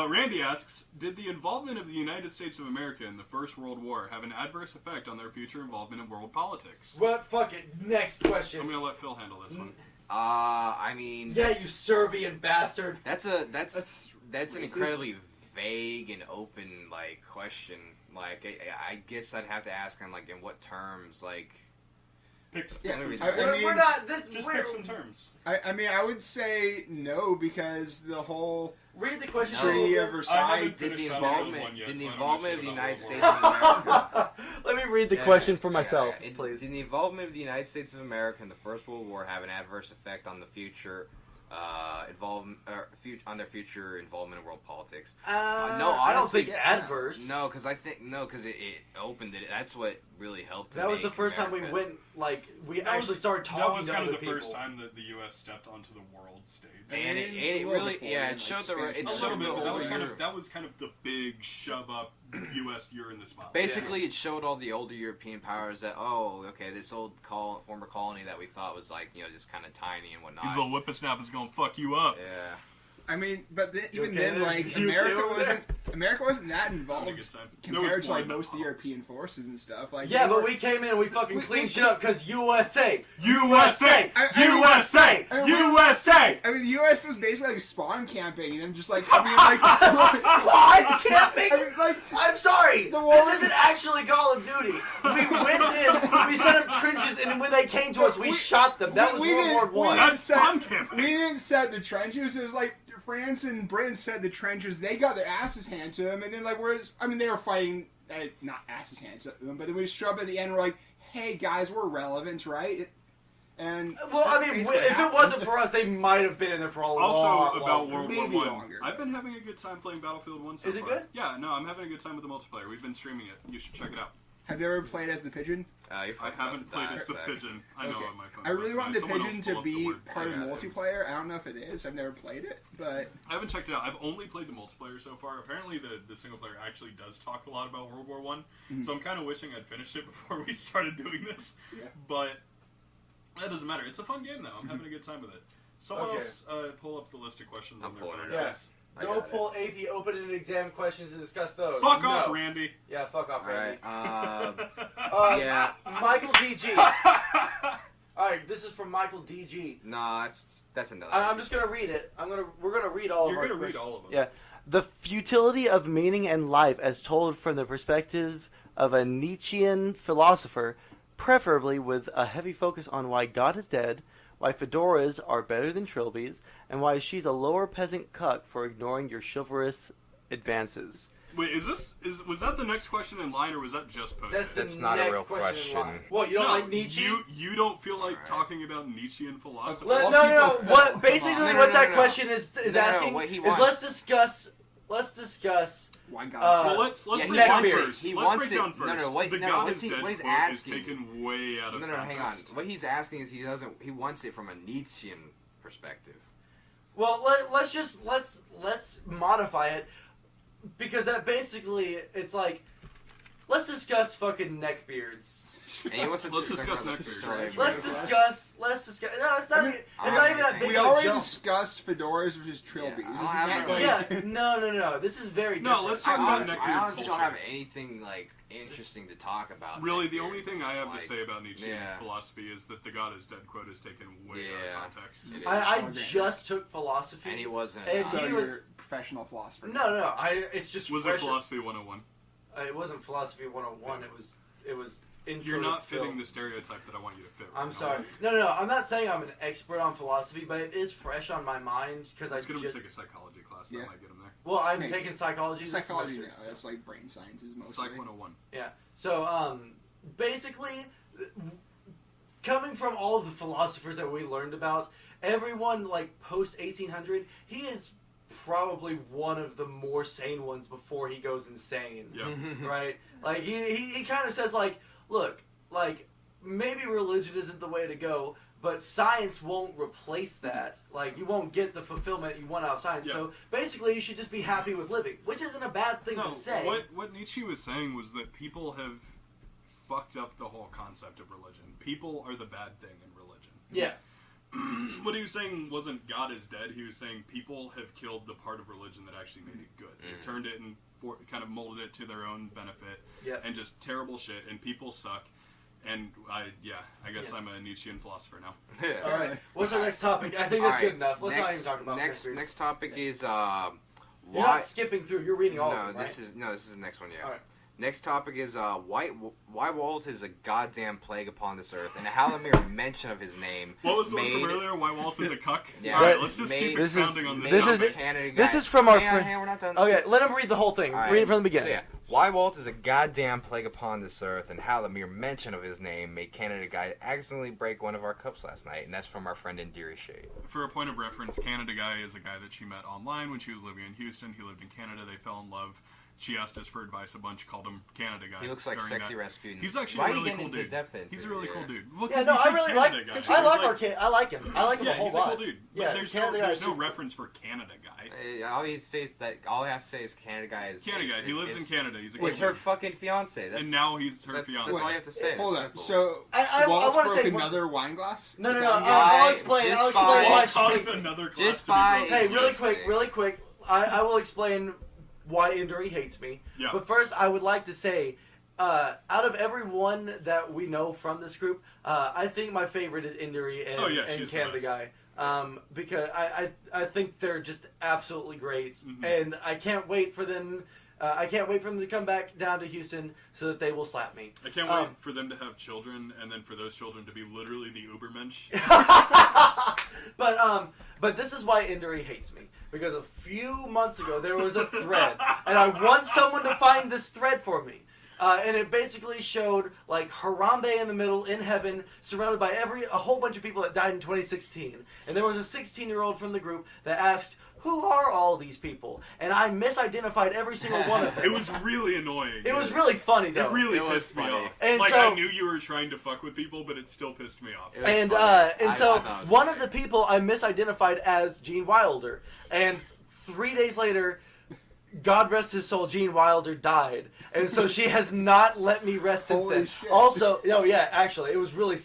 Randy asks, did the involvement of the United States of America in the First World War have an adverse effect on their future involvement in world politics? What? Fuck it. Next I'm question. going to let Phil handle this one. I mean. Yeah, you that's- Serbian bastard. That's an racist. incredibly vague and open question. Like I guess I'd have to ask him in what terms Pick some, Yes, terms. I mean- We're not. This. Just we're, pick some terms. I mean, I would say no because the whole read the question. No. Treaty of I Versailles. haven't did the finished involvement one yet, did the so I don't know involvement shit of the about United World States War of America Let me read the Yeah, question for yeah, myself, yeah. please. Did the involvement of the United States of America in the First World War have an adverse effect on the future on their future involvement in world politics? No, I don't honestly, think adverse. No, because it opened it. That's what really helped. To That was the make first time we America- went. We That actually was- started talking That was to kind other of the people. first time that the U.S. stepped onto the world stage. And it A little really, before yeah, then, it showed the Spanish it A Flu. little showed bit, the but that was older kind of the big shove up U.S. You're in the spotlight. Basically, it showed all the older European powers that this old former colony that we thought was just kind of tiny and whatnot. These little whippersnappers gonna fuck you up. Yeah. I mean, but even okay then, there? You America okay over wasn't that Having a involved good time. compared to more most of the than- European forces and stuff. Yeah, they but were- we came in and we fucking We- cleaned we- shit up because USA! USA! I- USA! I- USA! I mean, the U.S. was basically spawn campaigning them, just Spawn camping? I'm sorry! The war- This isn't actually Call of Duty. We went in, we set up trenches, and when they came to us, we shot them. That was we World didn't- War we One. That's set- spawn camping. we didn't set the trenches. It was like France and Britain set the trenches. They got their asses handed to them, and then they were fighting, not asses handed to them, but then we show up at the end. We're like, hey guys, we're relevant, right? And Well, I that's mean, basically if it happened. wasn't for us, they might have been in there for a Also, lot about longer. World Maybe War One, longer. I've been having a good time playing Battlefield 1 so Is it far. good? Yeah, no, I'm having a good time with the multiplayer. We've been streaming it. You should check it out. Have you ever played as the pigeon? You're I fucking haven't about to played die, as the Saxon. pigeon. I know Okay. on my phone. I really want the Someone else pigeon pull to up the be word part of Yeah. multiplayer. I don't know if it is. I've never played it, but I haven't checked it out. I've only played the multiplayer so far. Apparently, the single player actually does talk a lot about World War One. So I'm kind of wishing I'd finished it before we started doing this. Yeah. But that doesn't matter. It's a fun game, though. I'm having a good time with it. Someone Okay. else pull up the list of questions I'm on their pulling phone. it up. Yes. I Go got it. pull AP open and exam questions and discuss those. Fuck No. off, Randy. Yeah, fuck off, All right. Randy. Yeah. Michael DG. Alright, this is from Michael DG. Nah, that's another. I'm just gonna read it. We're gonna read all You're of our gonna read questions. all of them. Yeah. The futility of meaning and life as told from the perspective of a Nietzschean philosopher, preferably with a heavy focus on why God is dead, why fedoras are better than trilbies, and why she's a lower peasant cuck for ignoring your chivalrous advances. Wait, was that the next question in line, or was that just posted? That's not a real question. What, you don't No, like Nietzsche? You don't feel like Alright. talking about Nietzschean philosophy? No, Well, no. people What felt- basically come on. No, what no, that no. question is No, asking what he is wants. let's discuss. why God? Well, let's Yeah, he break down wants it. first. He let's wants break it. down first. No, no, wait, the no, God what's is he- dead what he's quote asking- is taken way out of No, hang on. context. What he's asking is he wants it from a Nietzschean perspective. Well, let's modify it because that basically it's like let's discuss fucking neckbeards. And he wants to Let's talk discuss about neckbeards. story. Let's discuss. No, it's not. It's not even that big We of a already jump. discussed fedoras versus trilbies. Yeah, This I is don't not have like- Yeah, no. This is very No, different. let's talk about neckbeard I honestly don't culture. have anything like interesting to talk about. Really, the neckbeards. only thing I have Like, to say about Nietzschean yeah. philosophy is that the God is dead quote is taken way Yeah. out of context. It is. I just took philosophy. And he wasn't. And So he you're was- a professional philosopher. No. It's just Was fresh. it Philosophy 101? It wasn't philosophy 101. It was intro You're to not film. fitting the stereotype that I want you to fit. right I'm now. sorry. No. I'm not saying I'm an expert on philosophy, but it is fresh on my mind because I Let's get him just. to take a psychology class. That Yeah. might get him there. Well, I'm Maybe. taking psychology. this Psychology, no. semester. That's like brain sciences mostly. Psych 101. Yeah. So, basically, coming from all of the philosophers that we learned about, everyone like post 1800, he is probably one of the more sane ones before he goes insane. Yeah. Right? Like he kind of says like, look, like maybe religion isn't the way to go, but science won't replace that. Like you won't get the fulfillment you want out of science. Yeah. So basically, you should just be happy with living, which isn't a bad thing No, to say. what Nietzsche was saying was that people have fucked up the whole concept of religion. People are the bad thing in religion. Yeah. What he was saying wasn't God is dead. He was saying people have killed the part of religion that actually made it good. They turned it and kind of molded it to their own benefit. Yeah. And just terrible shit. And people suck. And I guess Yeah. I'm a Nietzschean philosopher now. All right. What's our next topic? I think that's All good right, enough. Let's not next- even talk about next. neckbeards. Next topic is You're why. not skipping through. You're reading all No, of them, right? this is the next one. Yeah. All right. Next topic is why Walt is a goddamn plague upon this earth, and how the mere mention of his name. What was the one made- from earlier? Why Waltz is a cuck? Yeah. All right, But let's just made- keep This is- expounding on this. this topic. is- Canada this guy- is from our Hang on, friend- hang on, we're not done. Okay, let him read the whole thing. All right. Read it from the beginning. So, yeah. Why Walt is a goddamn plague upon this earth, and how the mere mention of his name made Canada Guy accidentally break one of our cups last night, and that's from our friend Indiri Shade. For a point of reference, Canada Guy is a guy that she met online when she was living in Houston. He lived in Canada. They fell in love. She asked us for advice a bunch, called him Canada Guy. He looks like during Sexy that. Rasputin. He's actually Why a are you really getting cool into dude. depth He's a into really it? cool dude. Well, Yeah, 'cause no, he I said really Canada like. Guy. I was like our kid. I like him. I like him Yeah, a whole he's a lot. cool dude. But Yeah, there's Canada Guy there's is no super- reference for Canada Guy. All he says that all I have to say is Canada Guy is Canada Guy. He lives in Canada. He's a It's cool her dude. fucking fiance. That's, And now he's her that's fiance. all you have to say. Hold It's on. simple. So I Walt wanna broke say- another wine glass? No, Is no, that no. what you- I'll explain. I'll just explain by- why Walt she caused hates me. another class Just to be by- broken. Hey, really Yes. quick, really quick. I will explain why Induri hates me. Yeah. But first, I would like to say, out of everyone that we know from this group, I think my favorite is Induri and, Oh, yeah, and she's the Canada best. Guy. Because I think they're just absolutely great, Mhm. and I can't wait for them. I can't wait for them to come back down to Houston so that they will slap me. I can't wait for them to have children, and then for those children to be literally the Ubermensch. But this is why Induri hates me. Because a few months ago there was a thread, and I want someone to find this thread for me. And it basically showed like Harambe in the middle in heaven, surrounded by a whole bunch of people that died in 2016. And there was a 16-year-old from the group that asked, "Who are all these people?" And I misidentified every single one of them. It was really annoying. It was really funny though. It really It was pissed me funny. off. And like so- I knew you were trying to fuck with people, but it still pissed me off. It was And funny. and I so thought it was one funny. of the people I misidentified as Gene Wilder, and 3 days later, God rest his soul, Gene Wilder died, and so she has not let me rest since Holy then. shit. Also, no, yeah, actually, it was really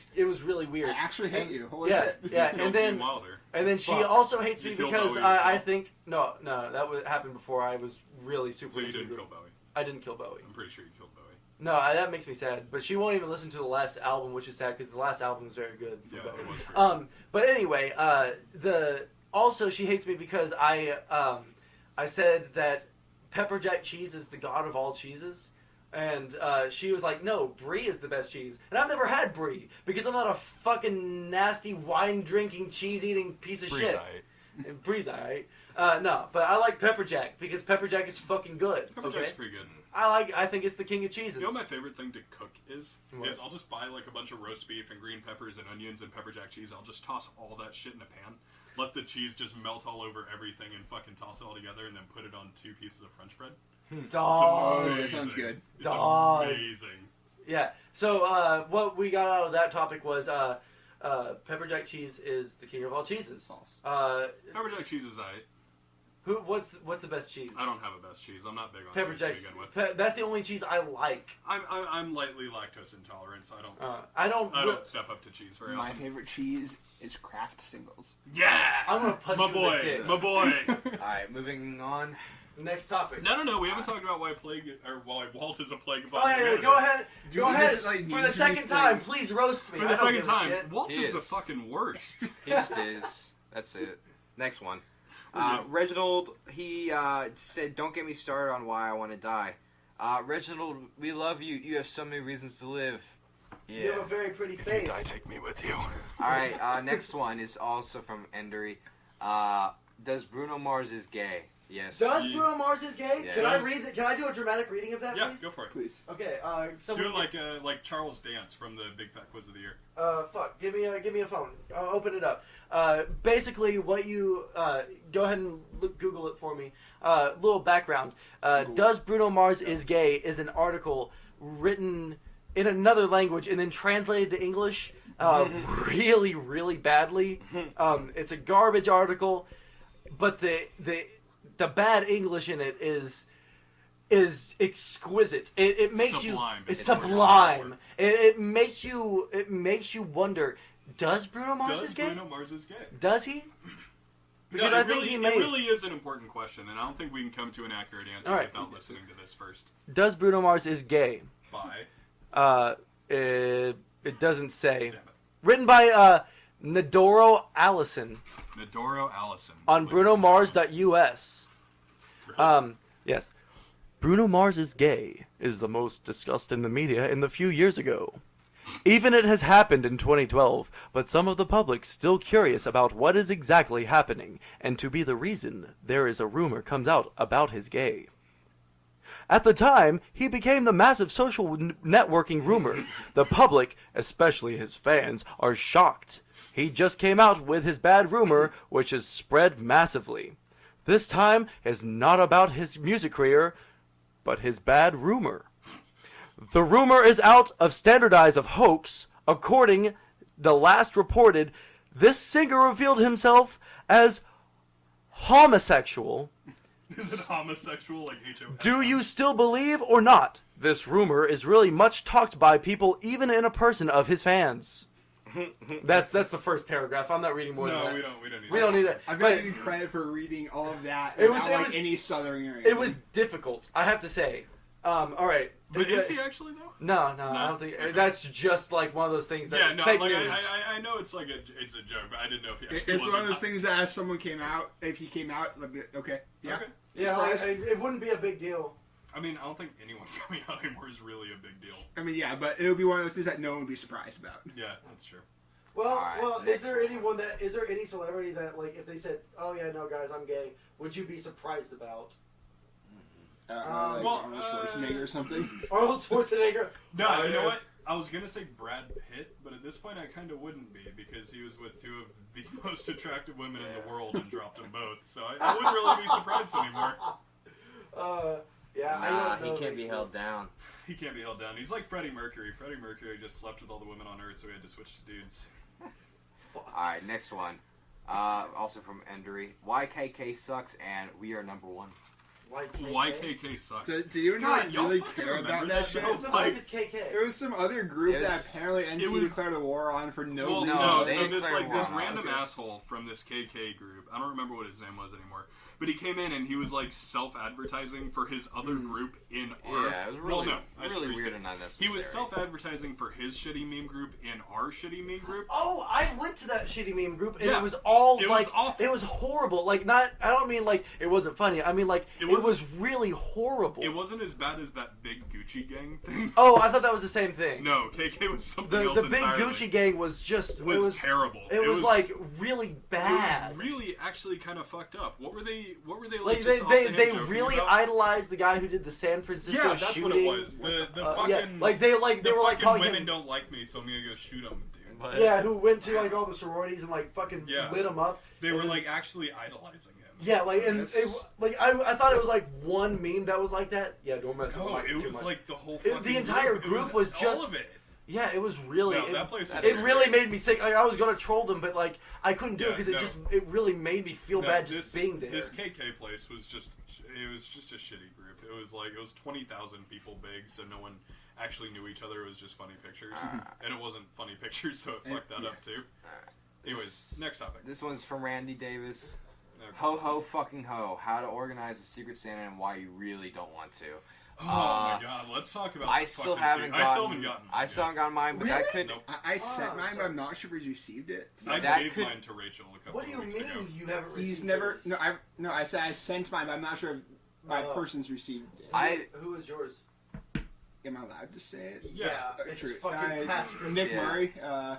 I weird. actually hate you. Holy Yeah, shit. yeah, Killed and then Gene Wilder. she Fuck. also hates You me killed because Bowie as I well. think no, that happened before I was really super. So you into didn't the kill group. Bowie. I didn't kill Bowie. I'm pretty sure you killed Bowie. No, that makes me sad. But she won't even listen to the last album, which is sad because the last album was very good. For Yeah, Bowie. it was pretty But anyway, also she hates me because I said that pepper jack cheese is the god of all cheeses, and she was like, "No, brie is the best cheese," and I've never had brie because I'm not a fucking nasty wine drinking cheese eating piece of shit. And brie's alright. No, but I like pepper jack because pepper jack is fucking good. Pepper okay? Jack's pretty good. I think it's the king of cheeses. You know what my favorite thing to cook is? What? Is I'll just buy like a bunch of roast beef and green peppers and onions and pepper jack cheese. I'll just toss all that shit in a pan. Let the cheese just melt all over everything and fucking toss it all together and then put it on 2 pieces of French bread. Dog. that Amazing. sounds good. It's Dog. amazing. Yeah. So what we got out of that topic was pepper jack cheese is the king of all cheeses. False. Pepper jack cheese is What's the best cheese? I don't have a best cheese. I'm not big on Pepper cheese jack. to begin with. That's the only cheese I like. I'm lightly lactose intolerant, so I don't step up to cheese very My often. favorite cheese is Kraft Singles. Yeah, I'm gonna punch my you boy, in the dick. my boy. All right, moving on. Next topic. No. We haven't talked about why Walt is a plague. Oh yeah, go ahead. Go Dude, ahead. this is, like, For the needs to be second time, stated. please roast me. For I the don't second give a time, shit. Walt He is the is. fucking worst. He just is. That's it. Next one. Reginald, he said, "Don't get me started on why I want to die." Reginald, we love you. You have so many reasons to live. You have a very pretty If you face. die, take me with you. All right. Next one is also from Endery. Does Bruno Mars is gay? Yes. Does Bruno Mars is gay? Yes. Can I read? Can I do a dramatic reading of that, Yeah, please? go for it. Please. Okay. Do Someone. it like Charles Dance from the Big Fat Quiz of the Year. Fuck. Give me a phone. Open it up. Basically, what you go ahead and Google it for me. Little background. Does Bruno Mars is gay is an article written in another language and then translated to English really, really badly. It's a garbage article, but the bad English in it is exquisite. It makes Sublime. you it's It's more sublime. than It makes you wonder. Does Bruno Mars is Does gay? Bruno Mars is gay? Does he? Because No, I it think really, he it may. really is an important question, and I don't think we can come to an accurate answer All right. without listening to this first. Does Bruno Mars is gay? Bye. It doesn't say. Damn it. Written by Nadoro Allison Nadoro Allison. on BrunoMars.us. Yes. Bruno Mars is gay is the most discussed in the media in the few years ago. Even it has happened in 2012, but some of the public still curious about what is exactly happening, and to be the reason there is a rumor comes out about his gay. At the time, he became the massive social networking rumor. The public, especially his fans, are shocked. He just came out with his bad rumor, which has spread massively. This time is not about his music career, but his bad rumor. The rumor is out of standardized of hoax. According the last reported, this singer revealed himself as homosexual. Is it homosexual like H.O.? Do you still believe or not? This rumor is really much talked by people, even in a person of his fans. That's the first paragraph. I'm not reading more than No, that. we don't need We don't need that. I'm But gonna give you credit for reading all of that It was- without it like was- any stuttering or anything. It was difficult, I have to say. All right. But is he actually though? No, I No? don't think Okay. that's just like one of those things that Yeah, no, fake like news. I know it's like it's a joke, but I didn't know if he actually It's was one or of those not. things that if someone came out, if he came out, like, okay, yeah. Okay. Yeah, like, it wouldn't be a big deal. I mean, I don't think anyone coming out anymore is really a big deal. I mean, yeah, but it would be one of those things that no one would be surprised about. Yeah, that's true. Well, Alright, is there any celebrity that, like, if they said, "Oh yeah, no, guys, I'm gay," would you be surprised about? Like well, Arnold Schwarzenegger or something. Arnold Schwarzenegger. No, you know what? I was gonna say Brad Pitt, but at this point I kind of wouldn't be because he was with two of the most attractive women in the world and dropped them both. So I wouldn't really be surprised anymore. Yeah, I Nah, don't know. he can't be held down. He can't be held down. He's like Freddie Mercury. Freddie Mercury just slept with all the women on Earth, so he had to switch to dudes. Alright, next one. Also from Endery. YKK sucks and we are number one. YKK sucks. Do you God, not y'all really fucking care remember about that that, shit? though? What the Like, fuck is KK? There was some other group Yes. that apparently NC was- declared a war on for no Well, reason. no, they so this declared like this war on random us. asshole from this KK group. I don't remember what his name was anymore. But he came in and he was like self-advertising for his other group in our. Yeah, it was well, really, no, I should really restate. weird and unnecessary. He was self-advertising for his shitty meme group in our shitty meme group. Oh, I went to that shitty meme group and Yeah. it was all It was like awful. it was horrible. Like I don't mean like it wasn't funny. I mean like It it wasn't- was really horrible. It wasn't as bad as that big Gucci gang thing. Oh, I thought that was the same thing. No, KK was something else The big entirely. Gucci gang was just It was terrible. It was like really bad. It was really actually kind of fucked up. What were they Like just they off the hand they joking really about? idolized the guy who did the San Francisco Yeah, that's shooting. what it was. The fucking yeah, like they were like the fucking calling women him. don't like me, so I'm gonna go shoot them, dude. But Yeah, who went to like all the sororities and like fucking Yeah. lit him up. They And were then- like actually idolizing him. Yeah, like and Yes. I thought it was like one meme that was like that. Yeah, don't mess with No, Mike it too was much. like the whole The fucking entire It group was just- all of it. Yeah, it was really. No, that place was it really great. made me sick. Like I was gonna troll them, but like I couldn't do it Yeah, because no. it really made me feel bad just being there. This KK place was just a shitty group. It was 20,000 people big, so no one actually knew each other. It was just funny pictures, and it wasn't funny pictures, so it fucked that up too. Anyways, next topic. This one's from Randy Davis. Okay. Ho ho fucking ho! How to organize a Secret Santa and why you really don't want to. Oh my god, let's talk about. I the still fucking haven't scene. gotten. I still haven't gotten. I still haven't gotten mine, but that could. Nope. I sent mine, sorry. but I'm not sure if he's received it. So I that gave could- mine to Rachel a couple What do you of weeks ago. mean you haven't received? he's never. yours? I said I sent mine, but I'm not sure if my Oh. person's received it. Who is yours? Am I allowed to say it? Yeah. it's True. fucking past Christmas. Nick Yeah. Murray. I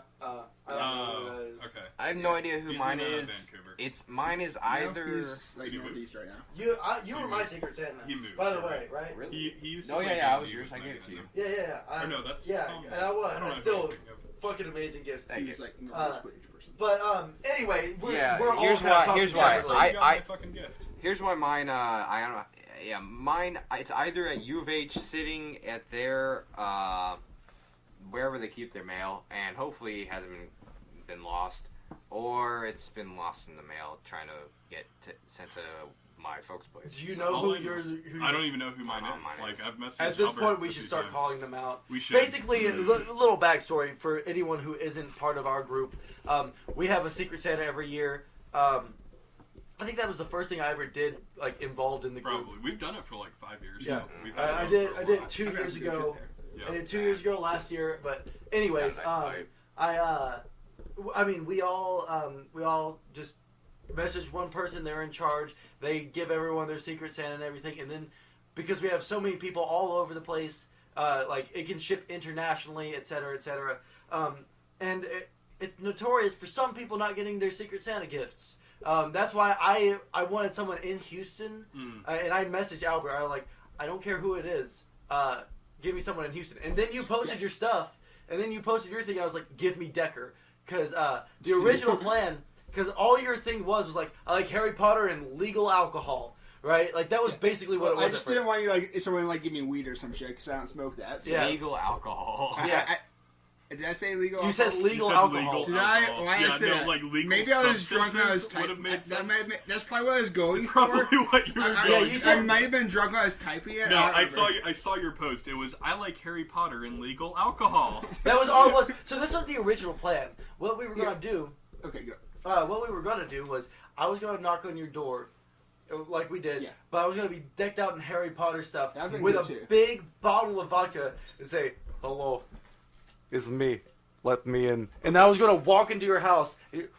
don't know who that is. Okay. I have no idea who He's mine in, is. Vancouver. Mine is either. He's like Did he move? northeast right now. You were my Secret Santa. He moved, By the you're way, right. right? Really? He used to Oh, play yeah, I D&D was yours. with I my gave it to you. dad. Yeah. Or no, that's yeah, Tom. and I won. don't know I if still anything of it. fucking amazing gift. Thank He you. was like northeast person. But anyway, we're Yeah, we're all here's kind of why- talking here's why. separately. So you got I- my fucking gift. Here's why mine. I don't know. Yeah, mine. It's either at U of H, sitting at their wherever they keep their mail, and hopefully it hasn't been lost, or it's been lost in the mail trying to get sent to my folks' place. Do you So- know All who I know- yours? I don't even know who mine I don't is. know who mine Like is. I've messaged. At this Albert point, we a should few start times. calling them out. We should. Basically, a little backstory for anyone who isn't part of our group. We have a Secret Santa every year. I think that was the first thing I ever did, like involved in the group. Probably. We've done it for like 5 years. Yeah. now. We've had I it did. for a I did while. 2 I've got years some good ago. shit there. Yeah. I did 2 years ago last year. But anyways, Yeah, nice pipe. I mean, we all just message one person. They're in charge. They give everyone their Secret Santa and everything, and then because we have so many people all over the place, like it can ship internationally, et cetera, et cetera. And it's notorious for some people not getting their Secret Santa gifts. That's why I wanted someone in Houston, and I messaged Albert. I was like, I don't care who it is. Give me someone in Houston. And then you posted your stuff, and then you posted your thing. I was like, give me Decker, because the original plan, because all your thing was like, I like Harry Potter and legal alcohol, right? Like that was basically what it was. I just didn't want you like someone like give me weed or some shit because I don't smoke that. So. Yeah. Legal alcohol. Yeah. Did I say legal? You alcohol? said legal You said alcohol. legal Did I? alcohol. Why Yeah, I said no, that? like legal Maybe I was drunk when I was substances would have made sense. That's probably what I was going Probably for. what you were I, going. you for. said- I might have been drunk when I was typing it. No, don't I saw remember. I saw your post. It was I like Harry Potter and legal alcohol. That was all it was. So this was the original plan. What we were gonna do. Okay, go. What we were gonna do was I was gonna knock on your door, like we did. Yeah. But I was gonna be decked out in Harry Potter stuff That'd been with good a too. big bottle of vodka and say, "Hello, it's me. Let me in." And I was gonna walk into your house.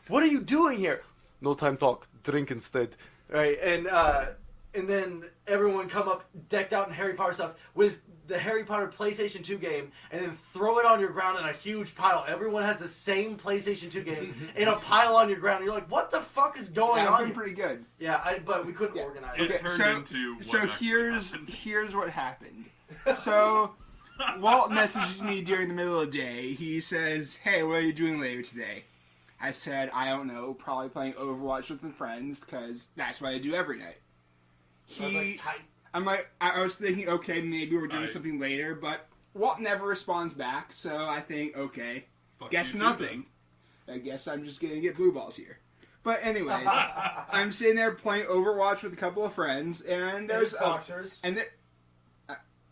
What are you doing here? No time talk. Drink instead. Right. And then everyone come up decked out in Harry Potter stuff with the Harry Potter PlayStation 2 game, and then throw it on your ground in a huge pile. Everyone has the same PlayStation 2 game in a pile on your ground. You're like, what the fuck is going That on? would been pretty good. Yeah, but we couldn't Yeah. organize It it. turned into what so actually here's happened. here's what happened. So Walt messages me during the middle of the day. He says, "Hey, what are you doing later today?" I said, "I don't know. Probably playing Overwatch with some friends because that's what I do every night." I was like, tight. I was thinking, okay, maybe we're doing Right. something later, but Walt never responds back, so I think, okay, Fuck guess you too, nothing. I guess I'm just gonna get blue balls here. But anyways, I'm sitting there playing Overwatch with a couple of friends, and there's boxers. and the,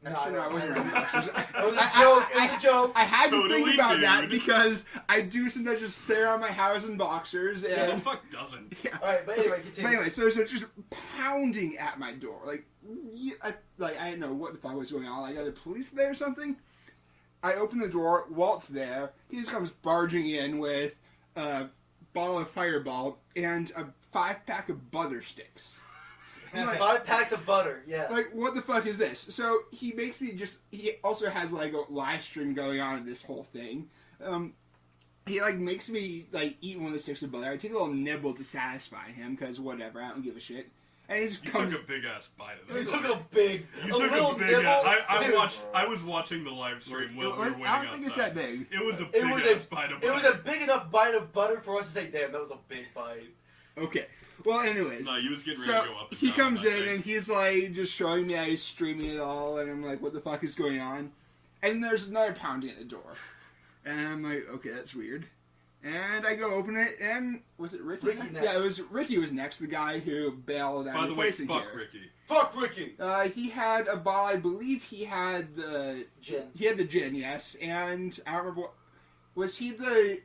No, actually, no, I wasn't wearing boxers. It was a joke. It was a joke. I had to Totally think about that nude. because I do sometimes just sit around my house in boxers, Who the and fuck doesn't? yeah. All right, but anyway, But continue. anyway, so just pounding at my door, like, I didn't know what the fuck was going on. Like, are the police there or something? I open the door. Walt's there. He just comes barging in with a bottle of Fireball and a 5-pack of butter sticks. I'm like, 5 packs of butter. Yeah. like, what the fuck is this? So he makes me just. He also has like a live stream going on in this whole thing. He like makes me like eat one of the sticks of butter. I take a little nibble to satisfy him because whatever, I don't give a shit. And he just You comes. took a big ass bite of You that. took a big, You a took little a big nibble. ass. Dude, I was watching the live stream while we were waiting I don't think outside. it's that big. It was a It big was ass bite of It butter. was a big enough bite of butter for us to say, "Damn, that was a big bite." Okay. Well, anyways. No, you was getting ready So to go up and he down comes on that in thing. and he's like just showing me how he's streaming it all, and I'm like, what the fuck is going on? And there's another pounding at the door. And I'm like, okay, that's weird. And I go open it, and was it Ricky? Ricky next. Yeah, it was Ricky was next, the guy who bailed out By of the way, placing fuck here. Ricky. Fuck Ricky. He had a bottle, I believe he had the Gin. He had the gin, yes, and I don't remember what was he the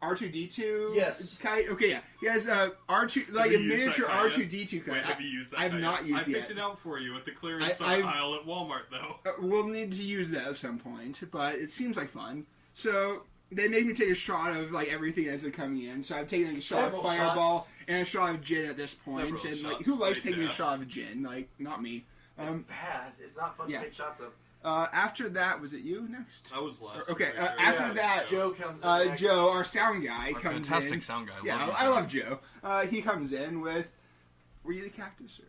R2D2? Yes. Kite? Okay, yeah. He has R2 like Have a you used miniature that kite yet? R2D2 kite. Wait, have you used that? I have kite not yet? used I it picked yet. it out for you at the clearance I've- aisle at Walmart, though. We'll need to use that at some point, but it seems like fun. So they make me take a shot of like everything as they're coming in. So I've taken a shot Several of Fireball shots. and a shot of gin at this point. Several And like, shots, who likes right, taking yeah. a shot of gin? Like, not me. It's bad. It's not fun yeah. to take shots of. After that, was it you next? I was last. Okay, I'm pretty sure. after Yeah, that, Joe comes in next. Joe, our sound guy, Our comes fantastic in. sound guy. Yeah, love you, I Joe. love Joe. He comes in with. Were you the cactus? Or?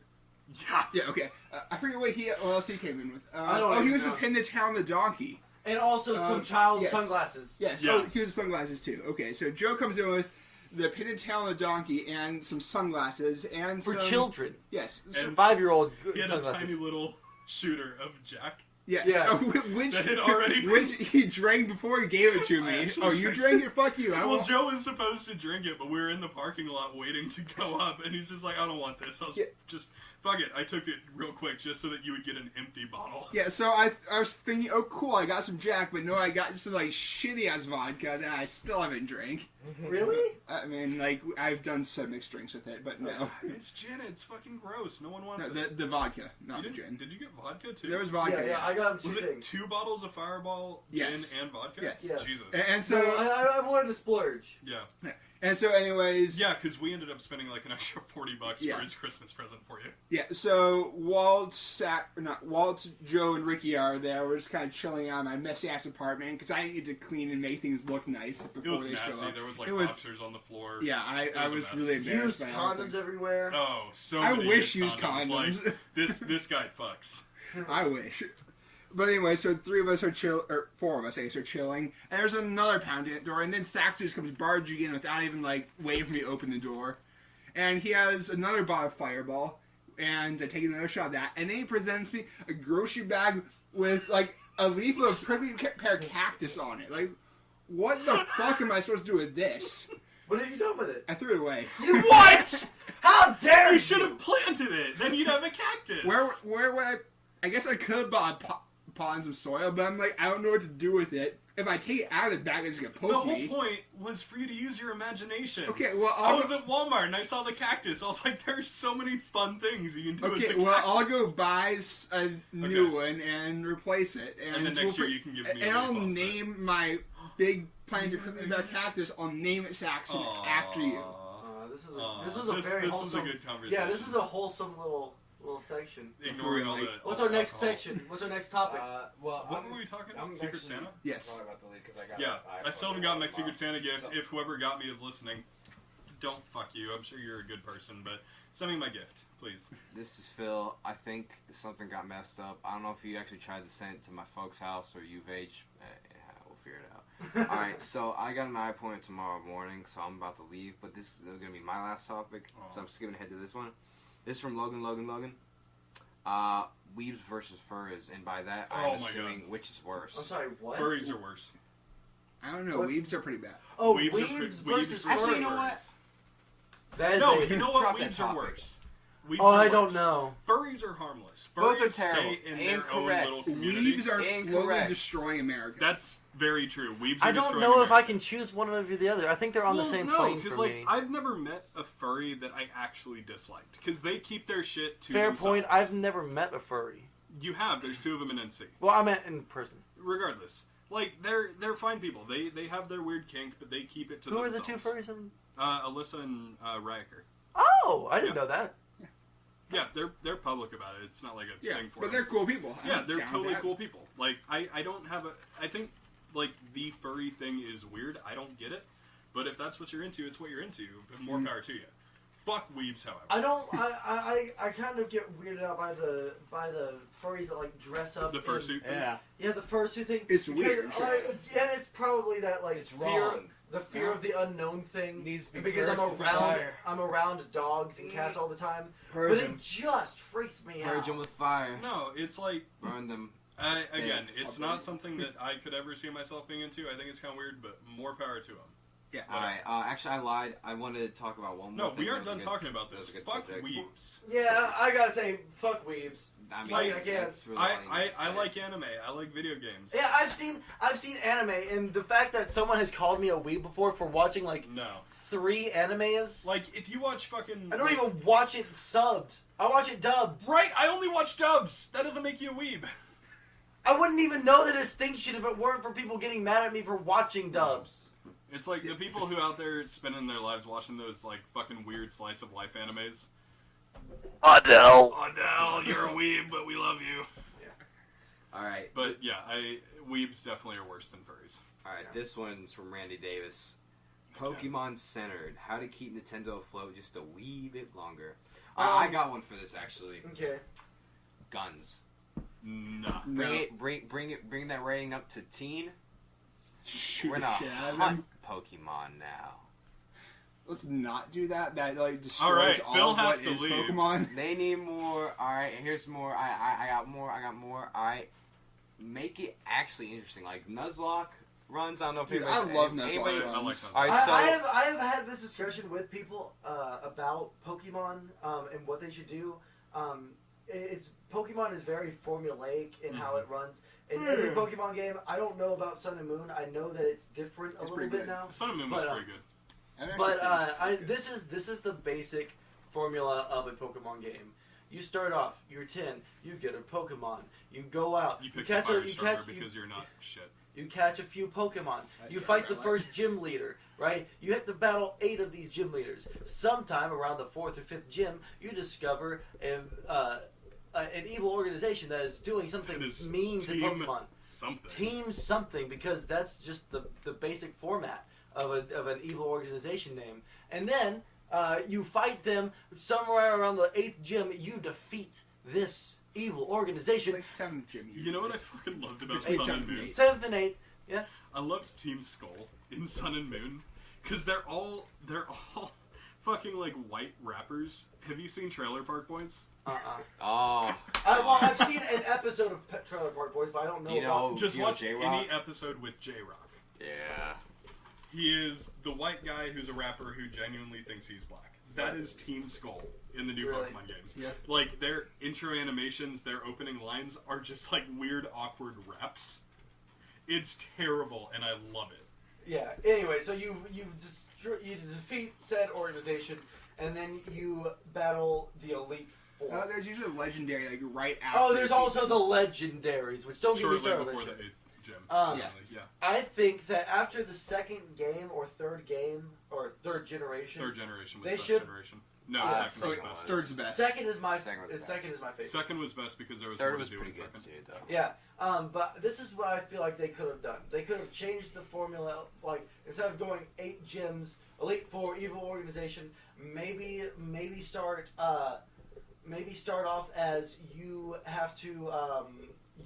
Yeah. Yeah, okay. I forget what else he came in with. I don't he even was know. the Pin the Town the donkey. And also some Um, child yes. sunglasses. Yes, Yeah. oh, he was sunglasses too. Okay, so Joe comes in with the Pin the Town the donkey and some sunglasses and For some, children. Yes. And 5-year-old He had a sunglasses. tiny little shooter of Jack. Yes. Yeah. Oh, which That had already been- which he drank before he gave it to I me. actually Oh, you drank drank it? Fuck you. I Well, won't. Joe was supposed to drink it, but we were in the parking lot waiting to go up, and he's just like, I don't want this. I was Yeah. just, fuck it. I took it real quick just so that you would get an empty bottle. Yeah, so I was thinking, oh cool, I got some Jack, but no, I got some like shitty ass vodka that I still haven't drank. Really? I mean, like I've done some mixed drinks with it, but no, It's gin. It's fucking gross. No one wants no it. the vodka, not You the didn't- gin. Did you get vodka too? There was vodka. Yeah, I got him Was two it things. 2 bottles of Fireball, Yes. gin, and vodka? Yes. Yes. Jesus. And So so I wanted to splurge. Yeah. and so, anyways, Yeah, because we ended up spending like an extra $40 Yeah. for his Christmas present for you. yeah. So Walt, Joe, and Ricky are there. We're just kind of chilling out in my messy ass apartment because I need to clean and make things look nice It before was they show nasty. up. There was like It was- boxers on the floor. Yeah, I was a was mess. really embarrassed Used by condoms everything. everywhere. Oh, so I many wish used used condoms. Like, this guy fucks. I wish. But anyway, so 3 of us are or 4 of us, I guess, are chilling. And there's another pounding at the door, and then Saxon just comes barging in without even, like, waiting for me to open the door. And he has another bottle of Fireball, and I take another shot of that. And then he presents me a grocery bag with, like, a leaf of a prickly pear cactus on it. Like, what the fuck am I supposed to do with this? What have you done with it? I threw it away. You what? How dare You you? should have planted it. Then you'd have a cactus. Where would I guess I could have bought pot and some soil, but I'm like, I don't know what to do with it. If I take it out of the bag, it's gonna The poke whole me. point was for you to use your imagination. Okay, well, I was at Walmart and I saw the cactus. I was like, there's so many fun things you can do with okay, the well, cactus. I'll go buy a new Okay. one and replace it. And then next year you can give me a And I'll leaf off it. name my big plants of prickly pear cactus. I'll name it Saxon after you. This Aw, was a very this wholesome. was a good conversation. Yeah, this is a wholesome little section. Ignoring all Really? the. What's all our the next alcohol. section? What's our next topic? Well, What were we talking about? I'm Secret actually Santa? Yes. probably about to leave 'cause I got Yeah, an I still haven't iPhone got my in Secret Santa gift. So- If whoever got me is listening, don't fuck you. I'm sure you're a good person, but send me my gift, please. This is Phil. I think something got messed up. I don't know if you actually tried to send it to my folks' house or UVH. We'll figure it out. Alright, so I got an eye appointment tomorrow morning, so I'm about to leave. But this is going to be my last topic, so I'm skipping ahead to this one. This is from Logan. Weebs versus furs, and by that, Oh I'm my assuming God. which is worse. I'm sorry, what? Furries are worse. I don't know. What? Weebs are pretty bad. Oh, Weebs are weebs pre- versus weebs Actually, furs. you know what? That is No, a, you know what? Drop that Weebs are topic. worse. Weebs Oh, are I don't worse. know. Furries are harmless. Both are Furries terrible. stay in their Incorrect. own little community. Weebs are slowly Incorrect. destroying America. That's very true. Weebs are I don't destroying know if I America. can choose one over the other. I think they're on the same plane for like, me. I've never met a furry that I actually disliked because they keep their shit to Fair themselves. point. I've never met a furry. You have. There's 2 of them in NC. Well, I meant in person. Regardless, like they're fine people. They have their weird kink, but they keep it to Who are themselves. the 2 furries? In... Alyssa and Riker. Oh, I didn't Yeah. know that. Yeah, they're public about it. It's not like a yeah, thing for but them. they're cool people. Yeah, I'm they're down with totally that. cool people. Like I don't have a. I think like the furry thing is weird. I don't get it. But if that's what you're into, it's what you're into. But more power to you. Fuck weebs, however. I don't. I kind of get weirded out by the furries that like dress up. The fursuit thing. Yeah, the fursuit thing. It's Because, weird. and it's probably that like It's fear, wrong. the fear of the unknown thing. Needs to be because I'm purged with around fire. dogs and cats all the time. Purge but it them. just freaks me out. Purge them with fire. No, it's like Burn them. Again, Stinks. it's not something that I could ever see myself being into. I think it's kind of weird, but more power to them. Yeah. All right. Actually, I lied. I wanted to talk about one more No, thing. we aren't That was done a good- talking about that was this. a good Fuck subject. weebs. Yeah, I gotta say, fuck weebs. I mean, Like, again, that's really all you need to I say. like anime. I like video games. Yeah, I've seen anime, and the fact that someone has called me a weeb before for watching like No. 3 animes, Like, if you watch fucking... I don't even watch it subbed. I watch it dubbed. Right, I only watch dubs. That doesn't make you a weeb. I wouldn't even know the distinction if it weren't for people getting mad at me for watching dubs. It's like the people who out there spending their lives watching those, like, fucking weird slice of life animes. Adele. Adele, you're a weeb, but we love you. All right. But, yeah, weebs definitely are worse than furries. All right. This one's from Randy Davis. Pokemon centered. How to keep Nintendo afloat just a wee bit longer. I got one for this actually. Okay. Guns. Nah. Bring that rating up to teen. Shoot We're in the a shit out of hot them. Pokemon now. Let's not do that. That like destroys All right, all Phil of has what to is leave. Pokemon. They need more. All right, here's more. I got more. All right, make it actually interesting. Like Nuzlocke runs. I don't know if Dude, I anybody- love Nuzlocke anybody- runs. I like Nuzlocke. All right, so I have had this discussion with people about Pokemon and what they should do. Pokemon is very formulaic in how it runs. In every Pokemon game, I don't know about Sun and Moon. I know that it's different a It's little pretty bit good. now. Sun and Moon was But, pretty good. But this is the basic formula of a Pokemon game. You start off, you're 10, you get a Pokemon, you go out, You pick catch the a, fire you starter catch, because you're not shit. you catch a few Pokemon. That's You right, fight the right. first gym leader, right? You have to battle 8 of these gym leaders. Sometime around the 4th or 5th gym, you discover an evil organization that is doing something That is mean to Team Pokemon. Something. Team something, because that's just the basic format of an evil organization name. And then you fight them somewhere around the 8th gym. You defeat this evil organization. Like 7th gym. You know what I fucking loved about It's Sun 8th and and Moon? 8th. 7th and 8th. Yeah. I loved Team Skull in Sun and Moon because they're all fucking like white rappers. Have you seen Trailer Park Boys? oh, I've seen an episode of Trailer Park Boys, but I don't know. Do you know- Just you know watch J-Rock? any episode with J-Rock. yeah. He is the white guy who's a rapper who genuinely thinks he's black. That is Team Skull in the new Really? Pokemon games. Yeah. Like their intro animations, their opening lines are just like weird, awkward raps. It's terrible, and I love it. Yeah. Anyway, so you defeat said organization, and then you battle the Elite Four. There's usually legendary like right after. Oh, there's also the legendaries, which don't get me Shortly started. before on the that shit. 8th gym. Um, yeah. I think that after the second game or third game or third generation, Third generation was They best should- generation. No, Uh, second was second best. Third's the best. second is my Second was the second best. is my favorite. Second was best because there was Third more was to do pretty in good second. too, though. Yeah, but this is what I feel like they could have done. They could have changed the formula. Like instead of going 8 gyms, Elite Four, evil organization, maybe start off as you have to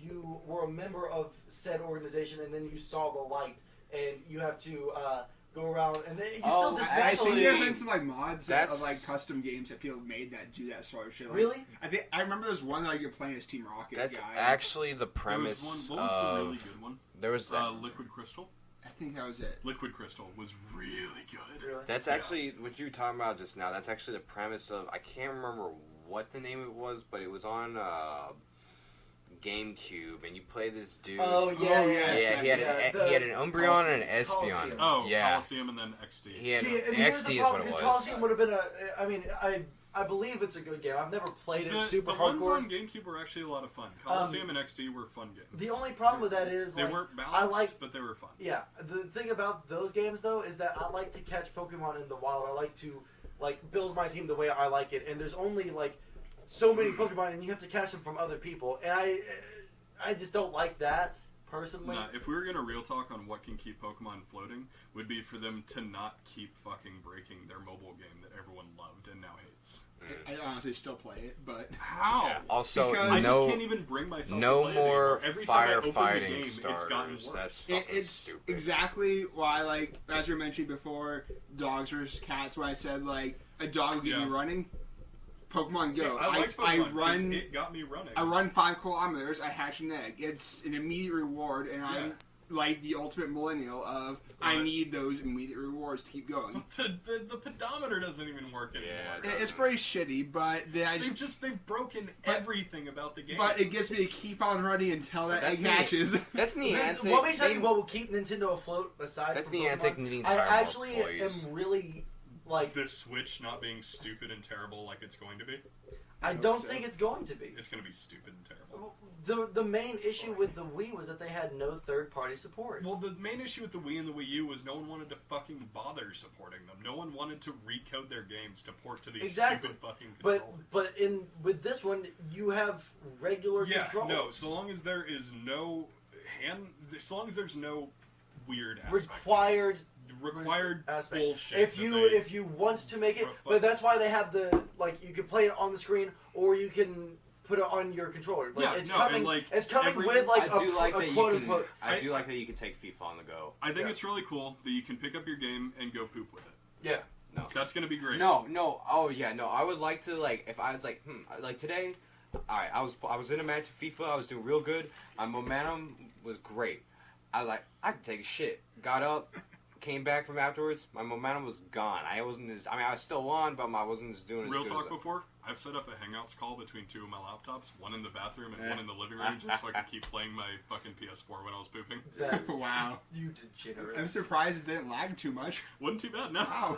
you were a member of said organization and then you saw the light and you have to go around and then you still Oh, just I battle. think there have been some like mods of That's- like custom games that people have made that do that sort of shit. Like, Really? I remember there's one like you're playing as Team Rocket. That's guy. actually the There was premise one. What was the really of. good one? There was Liquid Crystal. I think that was it. Liquid Crystal was really good. Really? That's Yeah. actually what you were talking about just now. That's actually the premise of. I can't remember what the name it was, but it was on GameCube, and you play this dude. Oh yeah, Oh, yeah. yeah. yeah, he had he had an Umbreon and an Coliseum. Espeon. Oh, yeah, Coliseum and then XD. he had See, and here's the XD is problem, what it because was. Coliseum would have been I mean, I believe it's a good game. I've never played it super the ones hardcore. on GameCube were actually a lot of fun. Coliseum and XD were fun games. The only problem with that is They like, weren't balanced, like- but they were fun. yeah, the thing about those games though is that I like to catch Pokemon in the wild. I like to like build my team the way I like it, and there's only like so many Pokemon, and you have to catch them from other people, and I just don't like that personally. Nah, if we were gonna real talk on what can keep Pokemon floating, would be for them to not keep fucking breaking their mobile game that everyone loved and now hates. I honestly still play it, but How? Yeah. Also, Because- I just no, can't even bring myself to no play it more anymore. Every time I open the firefighting game, it's gotten starters. worse. That's fucking it's stupid. exactly why, like as you mentioned before, dogs versus cats. Why I said like a dog will get Yeah. you running. Pokemon See, Go. I liked I Pokemon 'cause run. it got me running. I run 5 kilometers. I hatch an egg. It's an immediate reward, and I'm Yeah. like the ultimate millennial of I Right. need those immediate rewards to keep going. The pedometer doesn't even work anymore. Yeah, It's pretty shitty, but then I just. They've broken But- everything about the game. But it gets me to keep on running until that That's egg neat. hatches. That's Niantic. Let me tell you what will keep Nintendo afloat aside That's from Niantic Pokemon. needing to I hire more actually employees. am really like. the Switch not being stupid and terrible like it's going to be. I don't think it's going to be. It's going to be stupid and terrible. The main issue with the Wii was that they had no third-party support. Well, the main issue with the Wii and the Wii U was no one wanted to fucking bother supporting them. No one wanted to recode their games to port to these Exactly. stupid fucking But controllers. with this one, you have regular Yeah, control. no. So long as there is no so long as there's no weird aspect. Required aspect. bullshit. If that you they- if you want to make it, Fuck. but that's why they have the you can play it on the screen or you can put it on your controller. Like, Yeah, it's no, coming. and, like, it's coming every- with like I do like a that you quote can. unquote. I do like that you can take FIFA on the go. I think Yeah. it's really cool that you can pick up your game and go poop with it. Yeah. No. That's gonna be great. No. Oh yeah, no. I would like to if I was like today. All right, I was in a match of FIFA. I was doing real good. My momentum was great. I could take a shit. Got up, came back from afterwards. My momentum was gone. I was still on, but I wasn't as doing as Real good talk as before, I've set up a Hangouts call between two of my laptops, one in the bathroom and one in the living room, just so I can keep playing my fucking PS4 when I was pooping. That's Wow. You degenerate. I'm surprised it didn't lag too much. Wasn't too bad, no. Wow.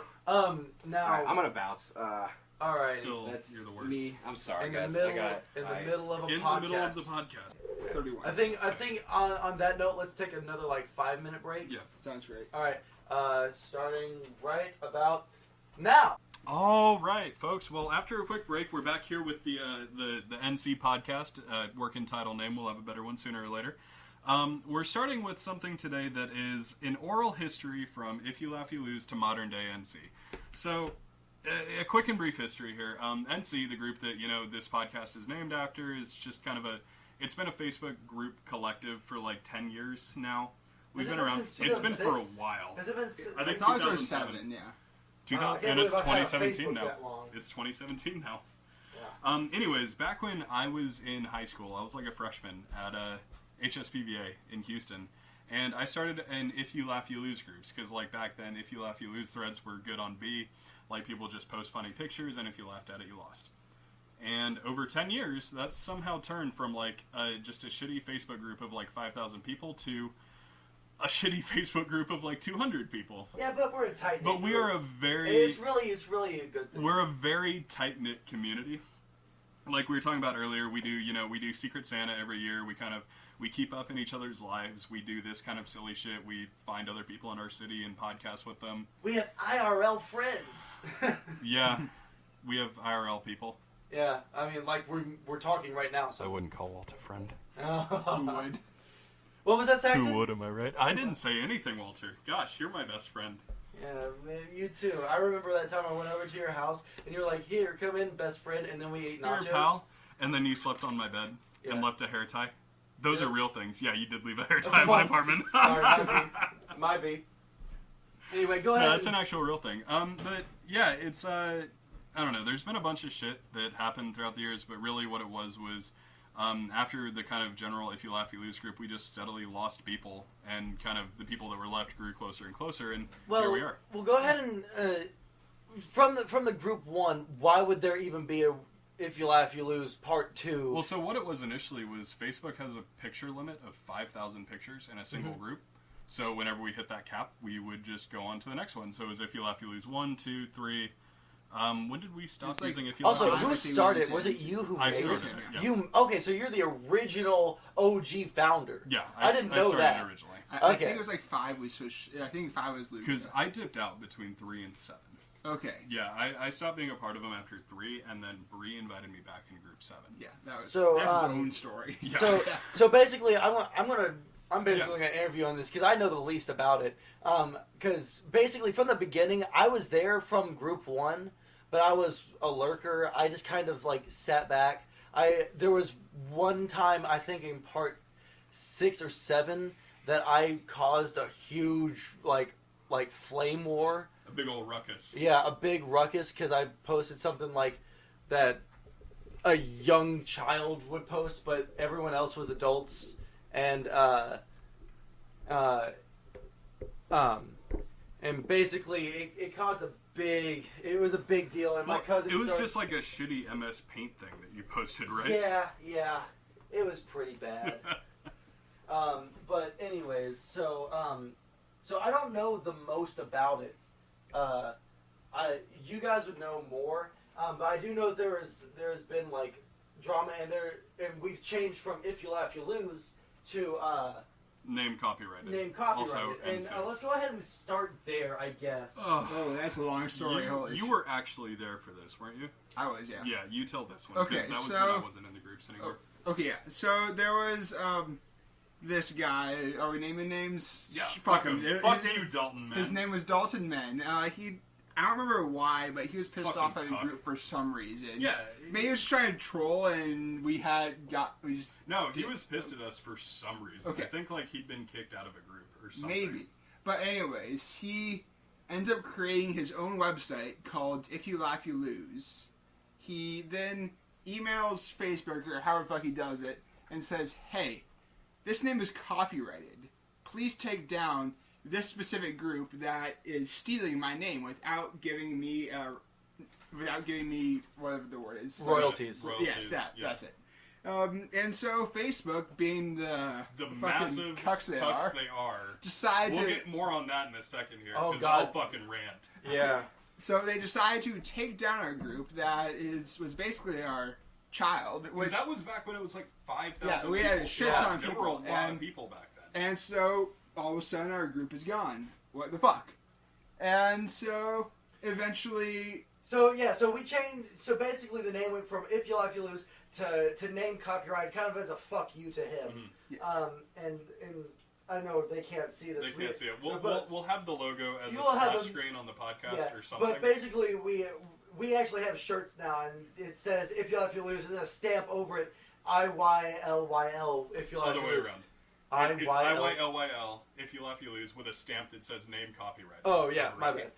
Now. All right, I'm gonna bounce. all right. Phil, That's you're the worst. me. I'm sorry, In the guys. middle, I got in the ice. middle of a In podcast. the middle of the podcast. 31. I think on that note, let's take another 5-minute break. Yeah. Sounds great. All right. Starting right about now. All right, folks. Well, after a quick break, we're back here with the NC podcast, working title name. We'll have a better one sooner or later. We're starting with something today that is an oral history from If You Laugh, You Lose to modern day NC. So, a quick and brief history here. NC, the group that this podcast is named after, is just kind of it's been a Facebook group collective for 10 years now. We've Has it been been around. since It's been for a 2006? while. Has it been? I think thought it was 2007. 07, yeah. Wow, I can't And it's believe I've had a 2017 Facebook now. that long. It's 2017 now. Yeah. Anyways, back when I was in high school, I was like a freshman at HSPVA in Houston, and I started an If You Laugh, You Lose groups, because back then, If You Laugh, You Lose threads were good on B. People just post funny pictures, and if you laughed at it, you lost. And over 10 years, that's somehow turned from just a shitty Facebook group of 5,000 people to a shitty Facebook group of 200 people. Yeah, but we're a tight. But we are a very It's really a good thing. we're a very tight knit community. Like we were talking about earlier, we do Secret Santa every year. We keep up in each other's lives. We do this kind of silly shit. We find other people in our city and podcast with them. We have IRL friends. Yeah, we have IRL people. Yeah, I mean, we're talking right now. I So. wouldn't call Walt a friend. Who would? What was that, Saxon? Who would, am I right? I didn't say anything, Walter. Gosh, you're my best friend. Yeah, man, you too. I remember that time I went over to your house and you were like, "Here, come in, best friend," and then we ate You're nachos. a pal. And then you slept on my bed Yeah. and left a hair tie. Those Yeah. are real things. Yeah, you did leave a hair tie in my apartment. Sorry, might be. Anyway, go ahead. No, that's an actual real thing. But yeah, it's I don't know. There's been a bunch of shit that happened throughout the years, but really what it was after the kind of general If You Laugh, You Lose group, we just steadily lost people, and kind of the people that were left grew closer and closer, and here we are. Well, go ahead and from the group one. Why would there even be a If You Laugh, You Lose Part 2? Well, so what it was initially was Facebook has a picture limit of 5,000 pictures in a single group. So whenever we hit that cap, we would just go on to the next one. So it was If You Laugh, You Lose 1, 2, 3. When did we stop It's like- using If You Laugh, Also, You who Lose? started? Was it you who I made started it? it. Yeah. You okay? So you're the original OG founder. Yeah, I didn't know started that. it originally. I Okay. think it was 5 we switched. Yeah, I think 5 was Luke. Because I dipped out between 3 and 7. Okay. Yeah, I stopped being a part of them after 3, and then Bree invited me back in group 7. Yeah, that's his So, own story. Yeah. So basically, I'm basically gonna interview on this because I know the least about it. Because basically, from the beginning, I was there from group 1, but I was a lurker. I just kind of sat back. There was one time I think in part 6 or 7 that I caused a huge like flame war. A big old ruckus. Yeah, a big ruckus because I posted something like that a young child would post, but everyone else was adults, and basically it caused it was a big deal, and my cousin. It was just like a shitty MS Paint thing that you posted, right? Yeah, it was pretty bad. But anyways, so I don't know the most about it. You guys would know more, but I do know there's been like drama, and we've changed from If You Laugh You Lose to Name copyrighted. Also, and let's go ahead and start there, I guess. Oh, that's a long story. You were actually there for this, weren't you? I was, yeah. Yeah, you tell this one. Okay, that was so when I wasn't in the groups anymore. Okay, yeah. So there was this guy. Are we naming names? Yeah, fuck him. Fuck you, Dalton, man. His name was Dalton Men. I don't remember why, but he was pissed Fucking off at the cuck. group for some reason. Yeah. Maybe he was trying to troll, and he was pissed at us for some reason. Okay. I think like he'd been kicked out of a group or something. Maybe. But anyways, he ends up creating his own website called If You Laugh You Lose. He then emails Facebook, or however the fuck he does it, and says, hey, this name is copyrighted. Please take down this specific group that is stealing my name without giving me whatever the word is. Royalties. Yes, that's it. And so Facebook, being the massive cucks they are, decided we'll get more on that in a second here. Oh, because God. I'll fucking rant. Yeah. So they decided to take down our group that was basically our child. Because that was back when it was like 5,000 Yeah, we had a shit ton of There people. were a lot of people back then. And so all of a sudden our group is gone. What the fuck? And so eventually... So we changed. So basically, the name went from If You Laugh You Lose to name copyright, kind of as a fuck you to him. Mm-hmm. Yes. And I know they can't see this. They can't see it. We'll have the logo as a will have splash the- screen on the podcast Yeah, or something. but basically we actually have shirts now, and it says If You Laugh You Lose, and a stamp over it, IYLYL. If You Laugh Other You way Lose. around. It's IYLYL. If you laugh, you lose, with a stamp that says name copyright. Oh yeah, my bad.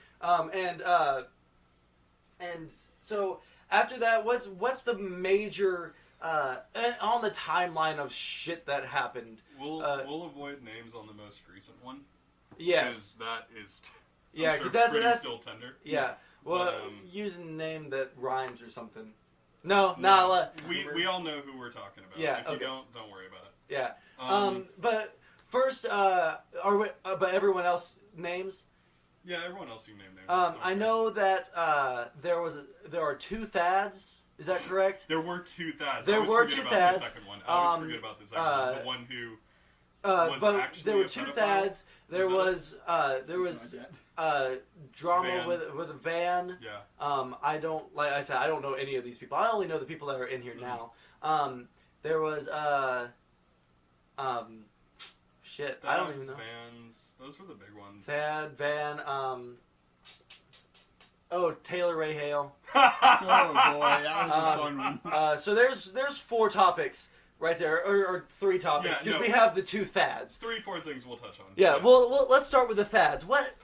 And so after that, what's the major on the timeline of shit that happened? We'll avoid names on the most recent one. Yes. Because that is. Yeah, because that's still tender. Yeah. Well, But, use a name that rhymes or something. No. We all know who we're talking about. Yeah, If okay. you don't worry about it. Yeah. But first, but everyone else names. Yeah, everyone else you name names. I know that there are two Thads. Is that correct? There were two Thads. There I always were forget two about Thads. The second one. I always forget about the second one. The one who was but actually there were a two pedophile? Thads. There was drama Van. with a van. Yeah. I don't, like I said, I don't know any of these people. I only know the people that are in here now. There was shit. I don't even know. Vans. Those were the big ones. Thad, Van. Taylor Ray Hale. Oh boy, that was a fun one. So there's 4 topics right there, or 3 topics, Yeah, because no. we have the 2 Thads. 3-4 things we'll touch on. Yeah, well, let's start with the Thads. What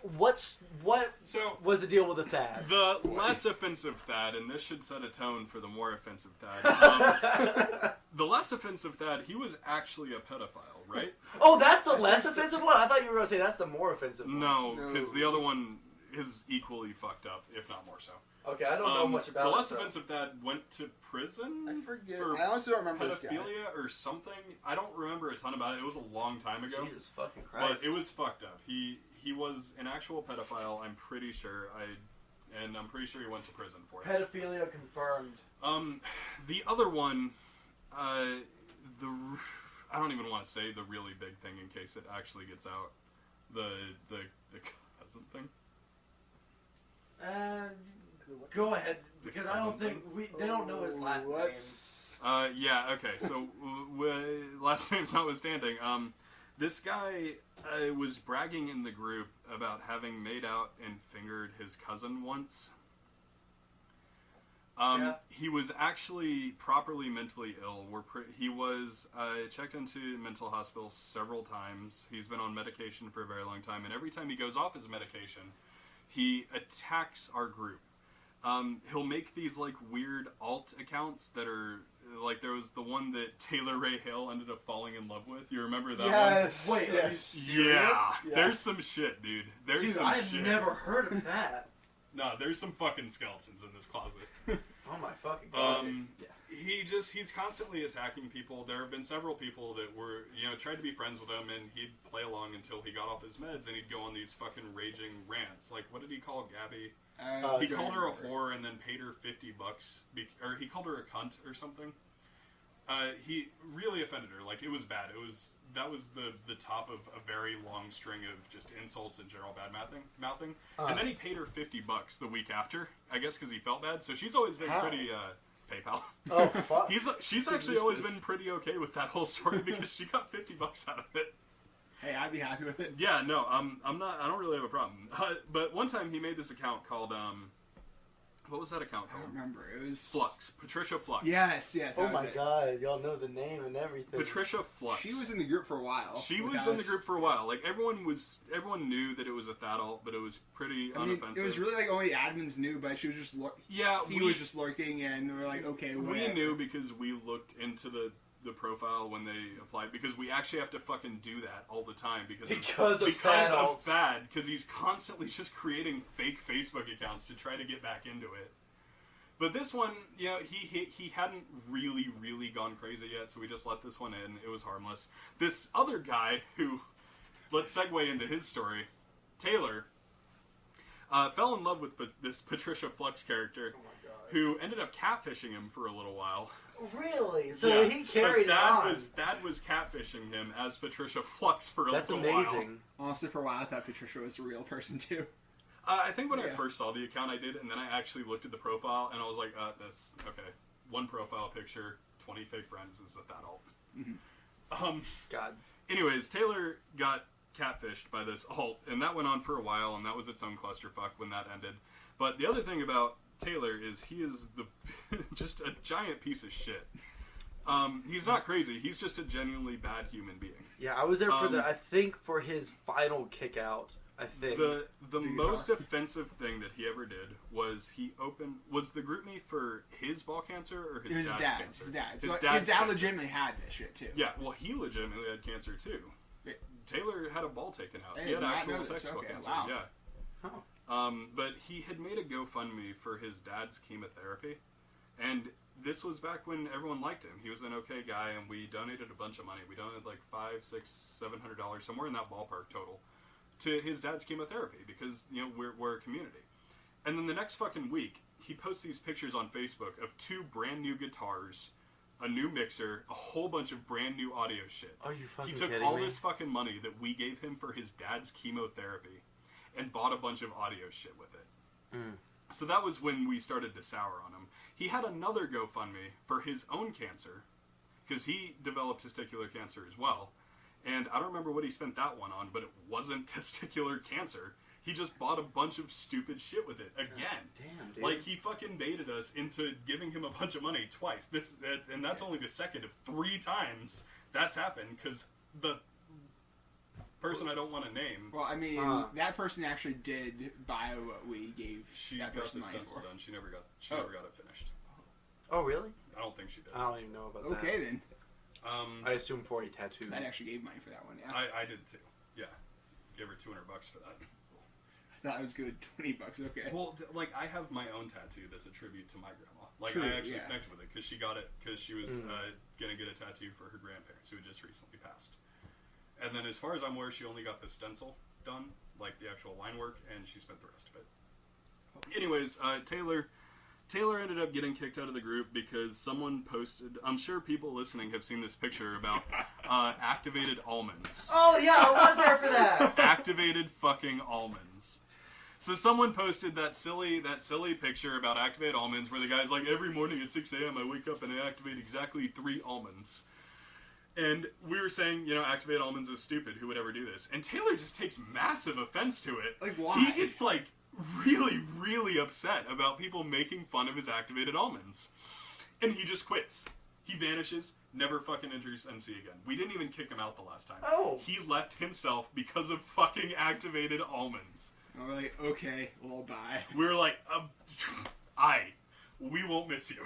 So was the deal with the Thads? the less offensive Thad, and this should set a tone for the more offensive Thad. The less offensive Thad, he was actually a pedophile, right? Oh, that's the less offensive one? I thought you were going to say that's the more offensive one. No, because the other one is equally fucked up, if not more so. Okay, I don't know much about the it. less so. offensive Thad went to prison. I forget. For I honestly don't remember this guy. pedophilia or something. I don't remember a ton about it. It was a long time ago. Jesus fucking Christ. But it was fucked up. He was an actual pedophile. I'm pretty sure. I'm pretty sure he went to prison for it. Pedophilia confirmed. The other one, I don't even want to say the really big thing in case it actually gets out. The cousin thing. Go ahead, because I don't think they don't know his last name. Yeah. Okay. So last names notwithstanding, this guy was bragging in the group about having made out and fingered his cousin once. He was actually properly mentally ill. He was checked into mental hospital several times. He's been on medication for a very long time, and every time he goes off his medication, he attacks our group. he'll make these like weird alt accounts that are like there was the one that Taylor Ray Hale ended up falling in love with. You remember that Yes. one? Wait, Yeah. are you serious? Yeah, there's some shit, dude. There's Dude, some I've shit. never heard of that. No, there's some fucking skeletons in this closet. Oh my fucking god. He's constantly attacking people. There have been several people that were, tried to be friends with him, and he'd play along until he got off his meds, and he'd go on these fucking raging rants. Like, what did he call Gabby? He called her a whore and then paid her $50, or he called her a cunt or something. He really offended her. Like, it was bad. That was the top of a very long string of just insults and general bad mouthing. And then he paid her $50 the week after, I guess, because he felt bad. So she's always been pretty PayPal. Oh fuck. She's actually always been pretty okay with that whole story because she got $50 out of it. Hey, I'd be happy with it. Yeah, no, I'm not. I don't really have a problem. But one time he made this account called what was that account I called? don't remember. It was Flux. Patricia Flux. Yes. Oh that was my it. god, y'all know the name and everything. Patricia Flux. She was in the group for a while. She was in the group for a while. Like everyone knew that it was a thad alt, but it was pretty unoffensive. It was really like only admins knew, but she was just he was just lurking, and we were like, okay, whatever. We knew because we looked into the profile when they applied, because we actually have to fucking do that all the time because of Thad, because he's constantly just creating fake Facebook accounts to try to get back into it. But this one, he hadn't really gone crazy yet, so we just let this one in. It was harmless. This other guy who, let's segue into his story, Taylor, fell in love with this Patricia Flux character, who ended up catfishing him for a little while. Really? So he carried on. Thad was catfishing him as Patricia Flux for a little while. That's amazing. Honestly, for a while, I thought Patricia was a real person, too. I think when I first saw the account, I did, and then I actually looked at the profile, and I was like, that's okay. One profile picture, 20 fake friends is a Thad alt. Mm-hmm. God. Anyways, Taylor got catfished by this alt, and that went on for a while, and that was its own clusterfuck when that ended. But the other thing about Taylor is he is just a giant piece of shit. He's not crazy. He's just a genuinely bad human being. Yeah, I was there for his final kick out. I think the most offensive thing that he ever did was was the GroupMe for his ball cancer or his dad's cancer? His dad. His dad legitimately had this shit too. Yeah, well, he legitimately had cancer too. Taylor had a ball taken out. Hey, he had I actual know this. testicle Okay, cancer. wow. Yeah. But he had made a GoFundMe for his dad's chemotherapy, and this was back when everyone liked him. He was an okay guy, and we donated a bunch of money. We donated like $500, $600, $700, somewhere in that ballpark total, to his dad's chemotherapy because we're a community. And then the next fucking week, he posts these pictures on Facebook of 2 brand new guitars, a new mixer, a whole bunch of brand new audio shit. Are you fucking He took kidding all me? this fucking money that we gave him for his dad's chemotherapy and bought a bunch of audio shit with it. So that was when we started to sour on him. He had another GoFundMe for his own cancer, because he developed testicular cancer as well. And I don't remember what he spent that one on, but it wasn't testicular cancer. He just bought a bunch of stupid shit with it again. Damn, dude. Like, he fucking baited us into giving him a bunch of money twice. And that's only the second of 3 times that's happened, because the person I don't want to name... Well, I mean, that person actually did buy what we gave that person money for. Done. She never got it finished. Oh, really? I don't think she did. I don't even know about that. Okay, then. I assume for a tattoo. I actually gave money for that one, yeah. I did too. Yeah. Gave her $200 for that. I thought it was good. $20, okay. Well, like, I have my own tattoo that's a tribute to my grandma. Like, True, I actually yeah. connected with it because she got it because she was going to get a tattoo for her grandparents who had just recently passed. And then as far as I'm aware, she only got the stencil done, like the actual line work, and she spent the rest of it. Anyways, Taylor ended up getting kicked out of the group because someone posted... I'm sure people listening have seen this picture about activated almonds. Oh yeah, I was there for that. Activated fucking almonds. So someone posted that silly picture about activated almonds where the guy's like, every morning at 6 a.m. I wake up and I activate exactly 3 almonds. And we were saying, activated almonds is stupid. Who would ever do this? And Taylor just takes massive offense to it. Like, why? He gets, like, really, really upset about people making fun of his activated almonds. And he just quits. He vanishes, never fucking enters NC again. We didn't even kick him out the last time. Oh. He left himself because of fucking activated almonds. And we're like, okay, well, bye. We were like, we won't miss you.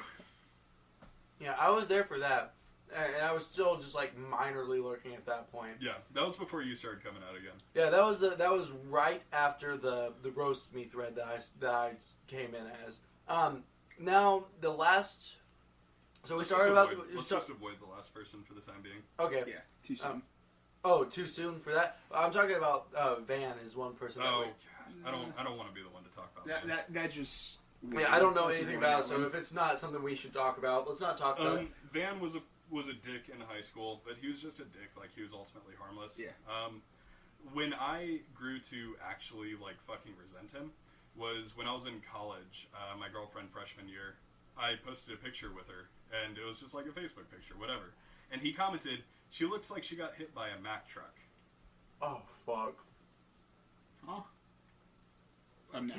Yeah, I was there for that, and I was still just like minorly lurking at that point. Yeah, that was before you started coming out again. Yeah, that was right after the roast me thread that I came in as. Now the last. So we started about. Let's just avoid the last person for the time being. Okay. Yeah, too soon. Oh, too soon for that. I'm talking about Van is one person. Oh, God. I don't want to be the one to talk about That just. Yeah, I don't know anything about it, so if it's not something we should talk about, let's not talk about it. Van was a dick in high school, but he was just a dick. Like, he was ultimately harmless. Yeah. When I grew to actually, like, fucking resent him was when I was in college, my girlfriend freshman year, I posted a picture with her, and it was just like a Facebook picture, whatever. And he commented, "She looks like she got hit by a Mack truck." Oh, fuck. Huh?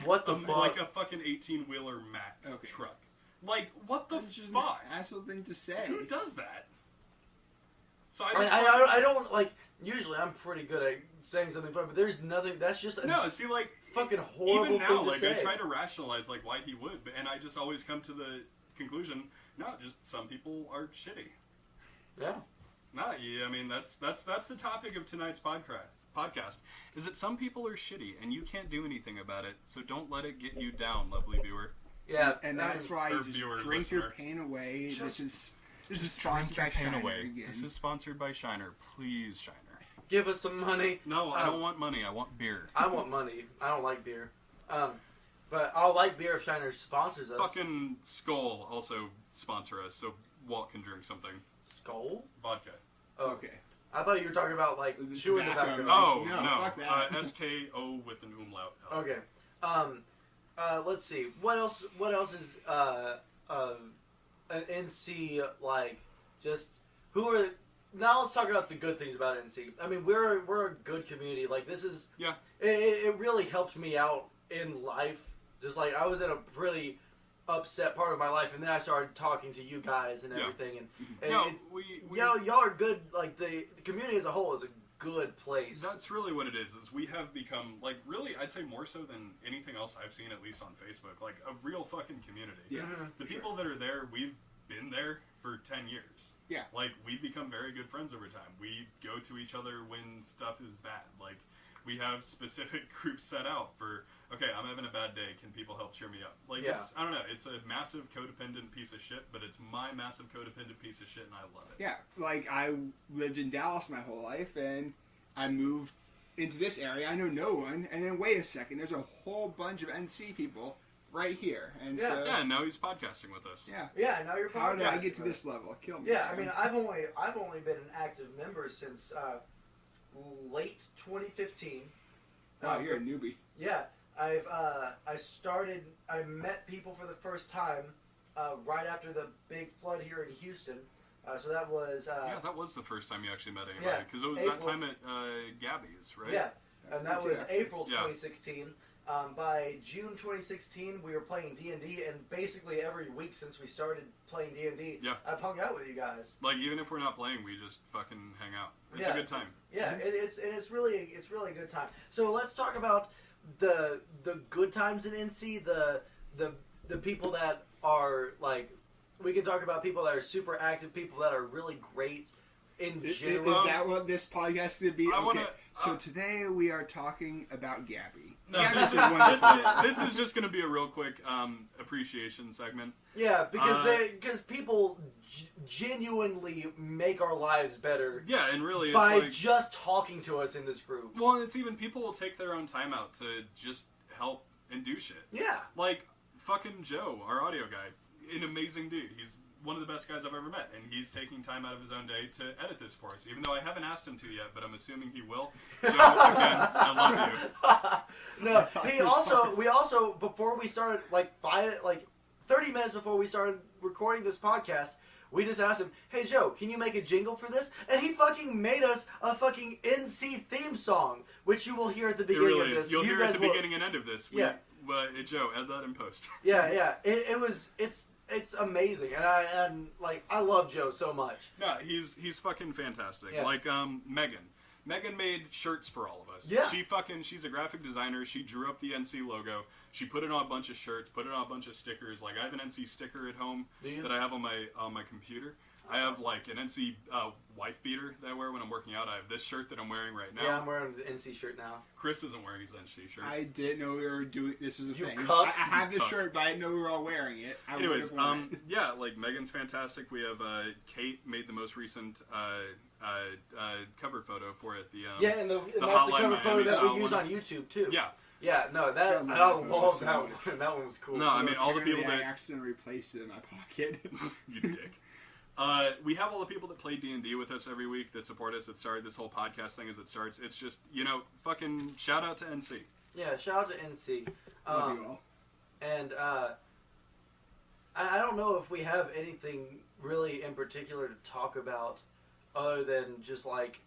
What the fuck? Like a fucking 18-wheeler Mack truck. Like, what the That's just fuck? an asshole thing to say. Who does that? So I don't, like, usually I'm pretty good at saying something funny, but there's nothing, that's just a fucking horrible even now, thing to like, say. I try to rationalize, like, why he would, and I just always come to the conclusion, no, just some people are shitty. Yeah. No, yeah, I mean, that's the topic of tonight's podcast, is that some people are shitty, and you can't do anything about it, so don't let it get you down, lovely viewer. Yeah, and that's why you just drink your pain away. This is sponsored by Shiner again. This is sponsored by Shiner. Please, Shiner. Give us some money. No, I don't want money. I want beer. I want money. I don't like beer. But I'll like beer if Shiner sponsors us. Fucking Skull also sponsor us, so Walt can drink something. Skull? Vodka. Oh. Okay. I thought you were talking about, like, The chewing tobacco. tobacco. Oh, No, no. fuck that. SKO with an umlaut. Okay. Let's see. What else is an NC, like, just who are now let's talk about the good things about NC. I mean, we're a good community. Like, this is it really helped me out in life. Just like I was in a pretty upset part of my life, and then I started talking to you guys and everything. And y'all are good. Like the community as a whole is a good place. That's really what it is we have become, like, really, I'd say more so than anything else I've seen, at least on Facebook, like a real fucking community. Yeah. The people that are there, we've been there for 10 years. Yeah. Like, we've become very good friends over time. We go to each other when stuff is bad. Like, we have specific groups set out for, okay, I'm having a bad day. Can people help cheer me up? Like, it's, I don't know, it's a massive codependent piece of shit, but it's my massive codependent piece of shit, and I love it. Yeah, like, I lived in Dallas my whole life, and I moved into this area. I know no one, and then wait a second, there's a whole bunch of NC people right here. And so, yeah, now he's podcasting with us. Yeah. Yeah, now you're. How did I get to this level? Kill me. Yeah, I mean, I've only been an active member since late 2015. Wow, you're a newbie. Yeah, I met people for the first time right after the big flood here in Houston. So that was that was the first time you actually met anybody, because it was that time at Gabby's, right? Yeah, and that was April Yeah. 2016. By June 2016, we were playing D&D, and basically every week since we started playing D&D, I've hung out with you guys. Like, even if we're not playing, we just fucking hang out. It's a good time. Yeah, it's really a good time. So let's talk about the good times in NC. The people that are, like, we can talk about people that are super active, people that are really great in general. Is that what this podcast is going to be? So today we are talking about Gabby. No, this is just going to be a real quick appreciation segment. Yeah, because people genuinely make our lives better. Yeah, and really, it's by like, just talking to us in this group. Well, and it's even people will take their own time out to just help and do shit. Yeah, like fucking Joe, our audio guy, an amazing dude. He's one of the best guys I've ever met, and he's taking time out of his own day to edit this for us, even though I haven't asked him to yet, but I'm assuming he will. So, again, I love you. No, we also, before we started, like 30 minutes before we started recording this podcast, we just asked him, hey Joe, can you make a jingle for this? And he fucking made us a fucking NC theme song, which you will hear at the beginning of this. You'll hear at the beginning and end of this. But Joe, add that in post. Yeah. It's amazing, and I love Joe so much. No, he's fucking fantastic. Yeah. Like Megan, Megan made shirts for all of us. Yeah. She's a graphic designer. She drew up the NC logo. She put it on a bunch of shirts, put it on a bunch of stickers. Like, I have an NC sticker at home that I have on my computer. I have like an NC wife beater that I wear when I'm working out. I have this shirt that I'm wearing right now. Yeah, I'm wearing the NC shirt now. Chris isn't wearing his NC shirt. I didn't know we were doing this. Is a You thing. cuck. I have the shirt, but I didn't know we were all wearing it. Anyways, yeah, like Megan's fantastic. We have Kate made the most recent cover photo for it. Yeah, and that's the Hotline cover Miami photo that style we use one. on YouTube too. Yeah. Yeah, no, that Yeah, I love love that that one so one. That one was cool. No, I mean all the people I that accidentally replaced it in my pocket. you dick. We have all the people that play D&D with us every week that support us, that started this whole podcast thing as it starts. It's just, fucking shout out to NC. Yeah, shout out to NC. Love you all. And I don't know if we have anything really in particular to talk about other than just like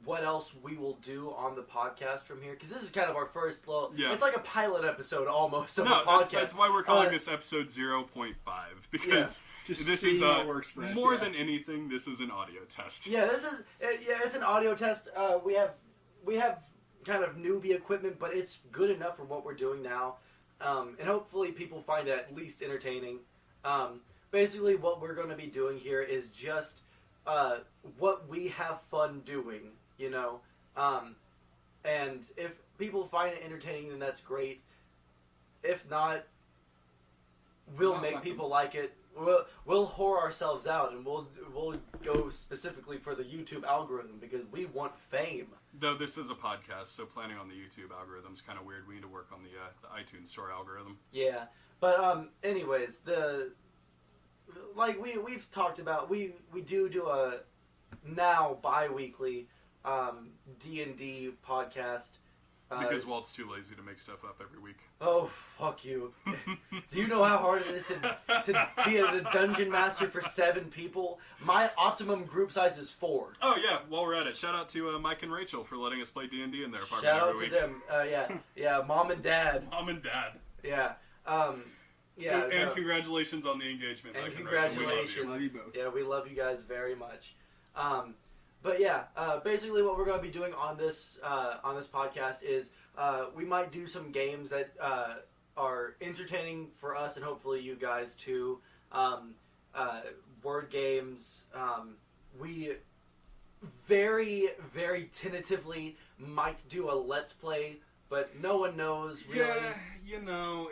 what else we will do on the podcast from here. Because this is kind of our first little... Yeah. It's like a pilot episode almost of a No, podcast. that's why we're calling this episode 0.5. Because Just this seeing is what works for us, more yeah. than anything, this is an audio test. Yeah, it's an audio test. We have kind of newbie equipment, but it's good enough for what we're doing now. And hopefully people find it at least entertaining. Basically, what we're going to be doing here is just what we have fun doing, and if people find it entertaining, then that's great. If not, we'll Not make like people like it. We'll whore ourselves out, and we'll go specifically for the YouTube algorithm because we want fame. Though this is a podcast, so planning on the YouTube algorithm's kind of weird. We need to work on the iTunes Store algorithm. Yeah, but anyways, we've talked about, we do a now bi-weekly D&D podcast. Because Walt's too lazy to make stuff up every week. Oh, fuck you. Do you know how hard it is to be the dungeon master for 7 people? My optimum group size is 4. Oh, yeah, while we're at it, shout out to Mike and Rachel for letting us play D&D in their apartment Shout out every to week. them. Yeah, mom and dad. Mom and dad. Yeah. Yeah. And no. congratulations on the engagement. And Mike and Rachel. We love you. congratulations. Love you both. Yeah, we love you guys very much. But yeah, basically what we're going to be doing on this podcast is we might do some games that are entertaining for us and hopefully you guys too. Word games. We very, very tentatively might do a Let's Play, but no one knows really. Yeah,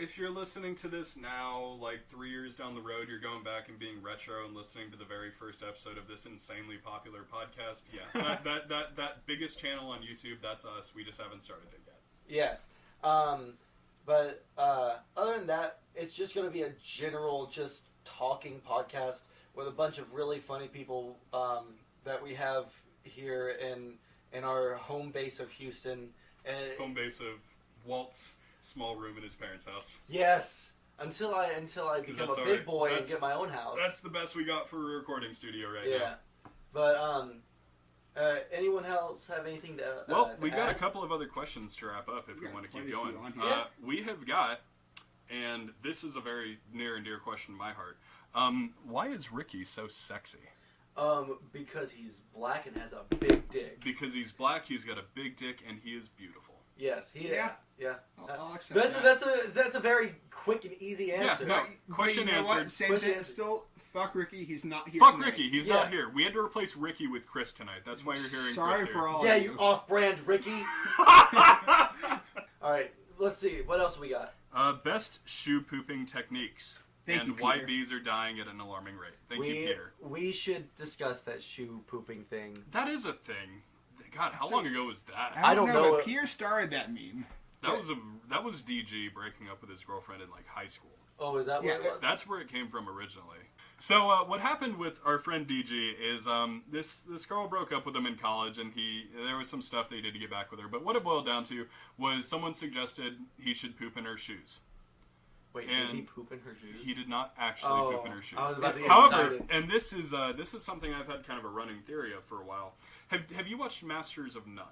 if you're listening to this now, like 3 years down the road, you're going back and being retro and listening to the very first episode of this insanely popular podcast. Yeah, that biggest channel on YouTube, that's us. We just haven't started it yet. Yes. But other than that, it's just going to be a general just talking podcast with a bunch of really funny people that we have here in our home base of Houston. Home base of Walt's small room in his parents' house. Yes. Until I become that's a all big right. boy and get my own house. That's the best we got for a recording studio right yeah. now. But anyone else have anything to Well, to we got a add? couple of other questions to wrap up if we got want to quite keep a few going. on here. Yeah. We have got, and this is a very near and dear question to my heart. Why is Ricky so sexy? Because he's black and has a big dick. Because he's black, he's got a big dick, and he is beautiful. Yes, he Yeah. Yeah. I'll accept That's that. that's a very quick and easy answer. no, But question you know answered. What? Same Question thing. answered. Still, fuck Ricky. He's not here. Fuck tonight. Ricky, he's Yeah. not here. We had to replace Ricky with Chris tonight. That's why you're hearing Sorry Chris for here. all. Yeah, of you off-brand Ricky. All right, let's see. What else we got? Best shoe pooping techniques. Thank and you, why Peter. bees are dying at an alarming rate. Thank you, Peter. We should discuss that shoe pooping thing. That is a thing. God, how So- long ago was that? I don't know. But Pierre started that meme. That was DG breaking up with his girlfriend in like high school. Oh, is that what it Yeah, was? That's where it came from originally. So what happened with our friend DG is this girl broke up with him in college, and there was some stuff they did to get back with her. But what it boiled down to was someone suggested he should poop in her shoes. Wait, did he and poop in her shoes? He did not actually poop in her shoes. I was about to get However, excited. and this is something I've had kind of a running theory of for a while. Have you watched Masters of None?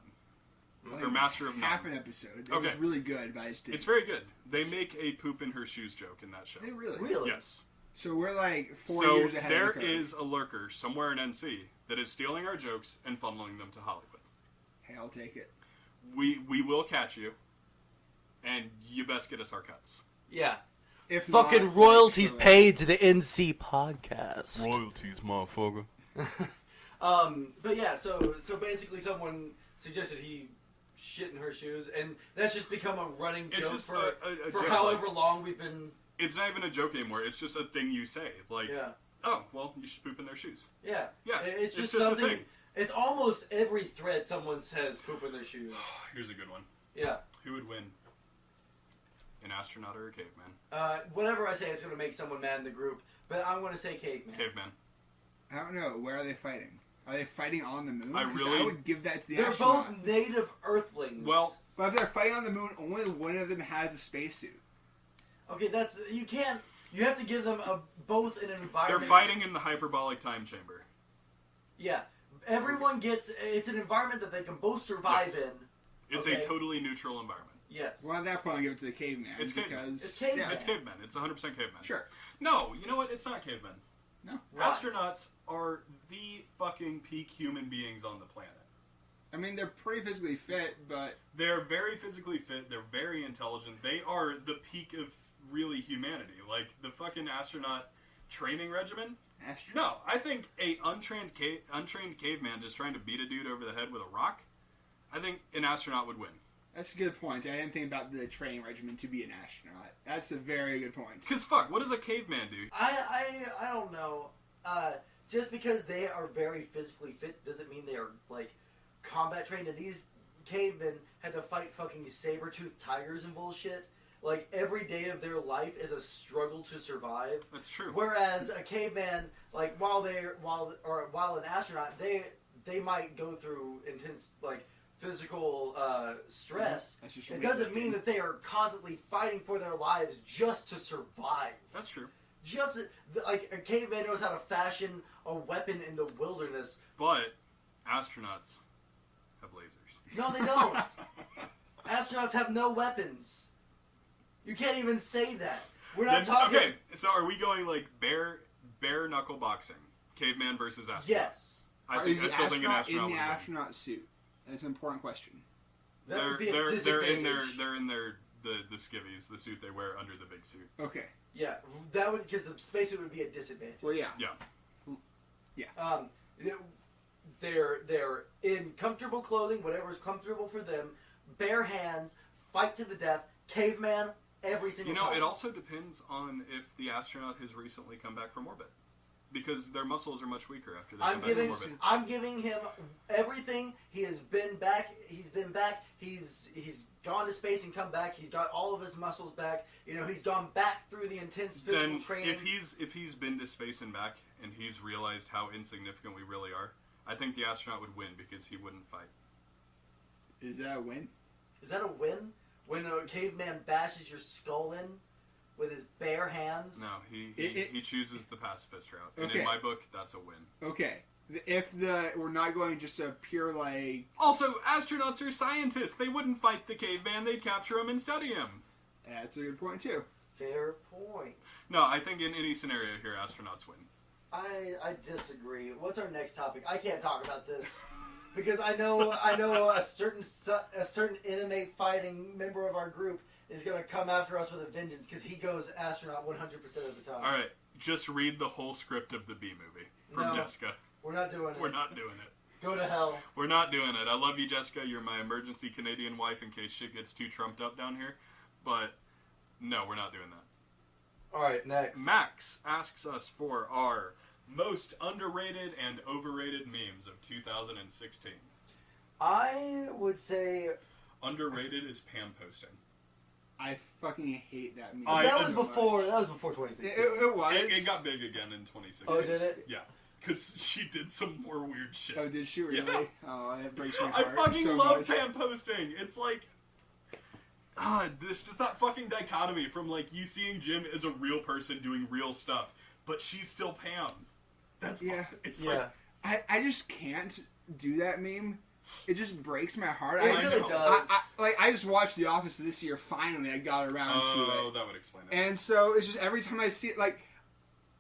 Or Master of None? Half an episode. It Okay. was really good, but I just didn't. It's very good. They make a poop in her shoes joke in that show. They really. Really? Yes. So we're like 4 So years ahead there of the curve. is a lurker somewhere in NC that is stealing our jokes and funneling them to Hollywood. Hey, I'll take it. We will catch you, and you best get us our cuts. Yeah. If Fucking not, royalties like, paid to the NC podcast. Royalties, motherfucker. But yeah, so basically someone suggested he shit in her shoes, and that's just become a running It's joke just for a joke, however like- long we've been. It's not even a joke anymore. It's just a thing you say. Like, Yeah, oh, well, you should poop in their shoes. yeah, Yeah, It's just a something. thing. It's almost every thread someone says poop in their shoes. Here's a good one. Yeah. Who would win? An astronaut or a caveman? Whatever I say is going to make someone mad in the group, but I'm going to say caveman. Caveman. I don't know. Where are they fighting? Are they fighting on the moon? I 'Cause really- I would give that to the They're astronaut. both native Earthlings. Well, But if they're fighting on the moon, only one of them has a spacesuit. okay, that's you can't. You have to give them both an they're environment. fighting in the hyperbolic time chamber. Yeah, everyone gets. It's an environment that they can both survive Yes. in. It's Okay. a totally neutral environment. Yes. Well, at that point, I'll give it to the caveman. It's caveman. because It's caveman. Yeah, It's caveman. It's 100% caveman. sure. No, you know what? It's not caveman. No. Why? Astronauts are the fucking peak human beings on the planet. I mean, they're pretty physically fit, but They're very physically fit. They're very intelligent. They are the peak of really humanity. Like the fucking astronaut training regimen. No, I think a untrained caveman just trying to beat a dude over the head with a rock. I think an astronaut would win. That's a good point. I didn't think about the training regimen to be an astronaut. That's a very good point. Cause fuck, what does a caveman do? I don't know. Just because they are very physically fit doesn't mean they are like combat trained. And these cavemen had to fight fucking saber-toothed tigers and bullshit. Like every day of their life is a struggle to survive. That's true. Whereas a caveman, like while an astronaut, they might go through intense like physical stress. That's just It doesn't mean that they are constantly fighting for their lives just to survive. That's true. Just like a caveman knows how to fashion a weapon in the wilderness. But astronauts have lasers. No, they don't. Astronauts have no weapons. You can't even say that. We're not talking. Okay, so are we going like bare knuckle boxing, caveman versus astronaut? Yes. I Is still the think an astronaut astronaut in the would win. astronaut suit? That's an important question. That would be a They're disadvantage. in the skivvies, the suit they wear under the big suit. Okay. Yeah, that would because the spacesuit would be a disadvantage. Well, yeah. Yeah. They're in comfortable clothing, whatever is comfortable for them. Bare hands, fight to the death. Caveman, every single You know, time. it also depends on if the astronaut has recently come back from orbit, because their muscles are much weaker after they come back from orbit. I'm giving him everything. He has been back. He's been back. He's gone to space and come back. He's got all of his muscles back. You know, he's gone back through the intense physical Then, training. if he's been to space and back, and he's realized how insignificant we really are, I think the astronaut would win because he wouldn't fight. Is that a win? Is that a win? When a caveman bashes your skull in with his bare hands? No, he chooses the pacifist route, and Okay. in my book, that's a win. Okay. If we're not going just a pure like. Also, astronauts are scientists. They wouldn't fight the caveman. They'd capture him and study him. That's a good point too. Fair point. No, I think in any scenario here, astronauts win. I disagree. What's our next topic? I can't talk about this because I know a certain anime fighting member of our group is going to come after us with a vengeance because he goes astronaut 100% of the time. All right, just read the whole script of the B movie from No. Jessica. We're not doing it. We're not doing it. Go to hell. We're not doing it. I love you, Jessica. You're my emergency Canadian wife in case shit gets too trumped up down here. But no, we're not doing that. All right, next. Max asks us for our most underrated and overrated memes of 2016. I would say Underrated is Pam posting. I fucking hate that meme. that was so much. before 2016. It was. It got big again in 2016. Oh, did it? Yeah. Because she did some more weird shit. Oh, did she really? Yeah. Oh, that breaks my I heart fucking so love much. Pam posting. It's like, there's just that fucking dichotomy from like you seeing Jim as a real person doing real stuff, but she's still Pam. That's Yeah. It's Yeah. like I just can't do that meme. It just breaks my heart. It I really know. does. I just watched The Office this year. Finally, I got around to oh, it. that would explain it. And so it's just every time I see it, like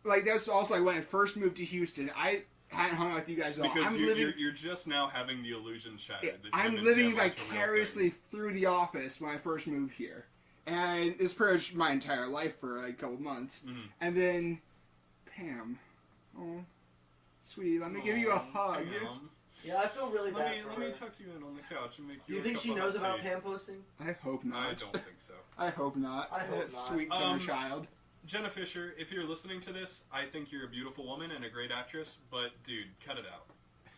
like that's also like when I first moved to Houston. I hadn't hung out with you guys at all. Because you're just now having the illusion shattered. that I'm Jim and living Jam aren't a real vicariously thing. through the office when I first moved here, and it's pretty much my entire life for like a couple months. Mhm. And then Pam, oh, sweetie, let me give you a hug. Hang on. Yeah, I feel really bad for Let me her. tuck you in on the couch and make Do you. you think she knows about Pam posting? I hope not. I don't think so. I hope not. I hope That not. Sweet summer child. Jenna Fisher, if you're listening to this, I think you're a beautiful woman and a great actress, but dude, cut it out.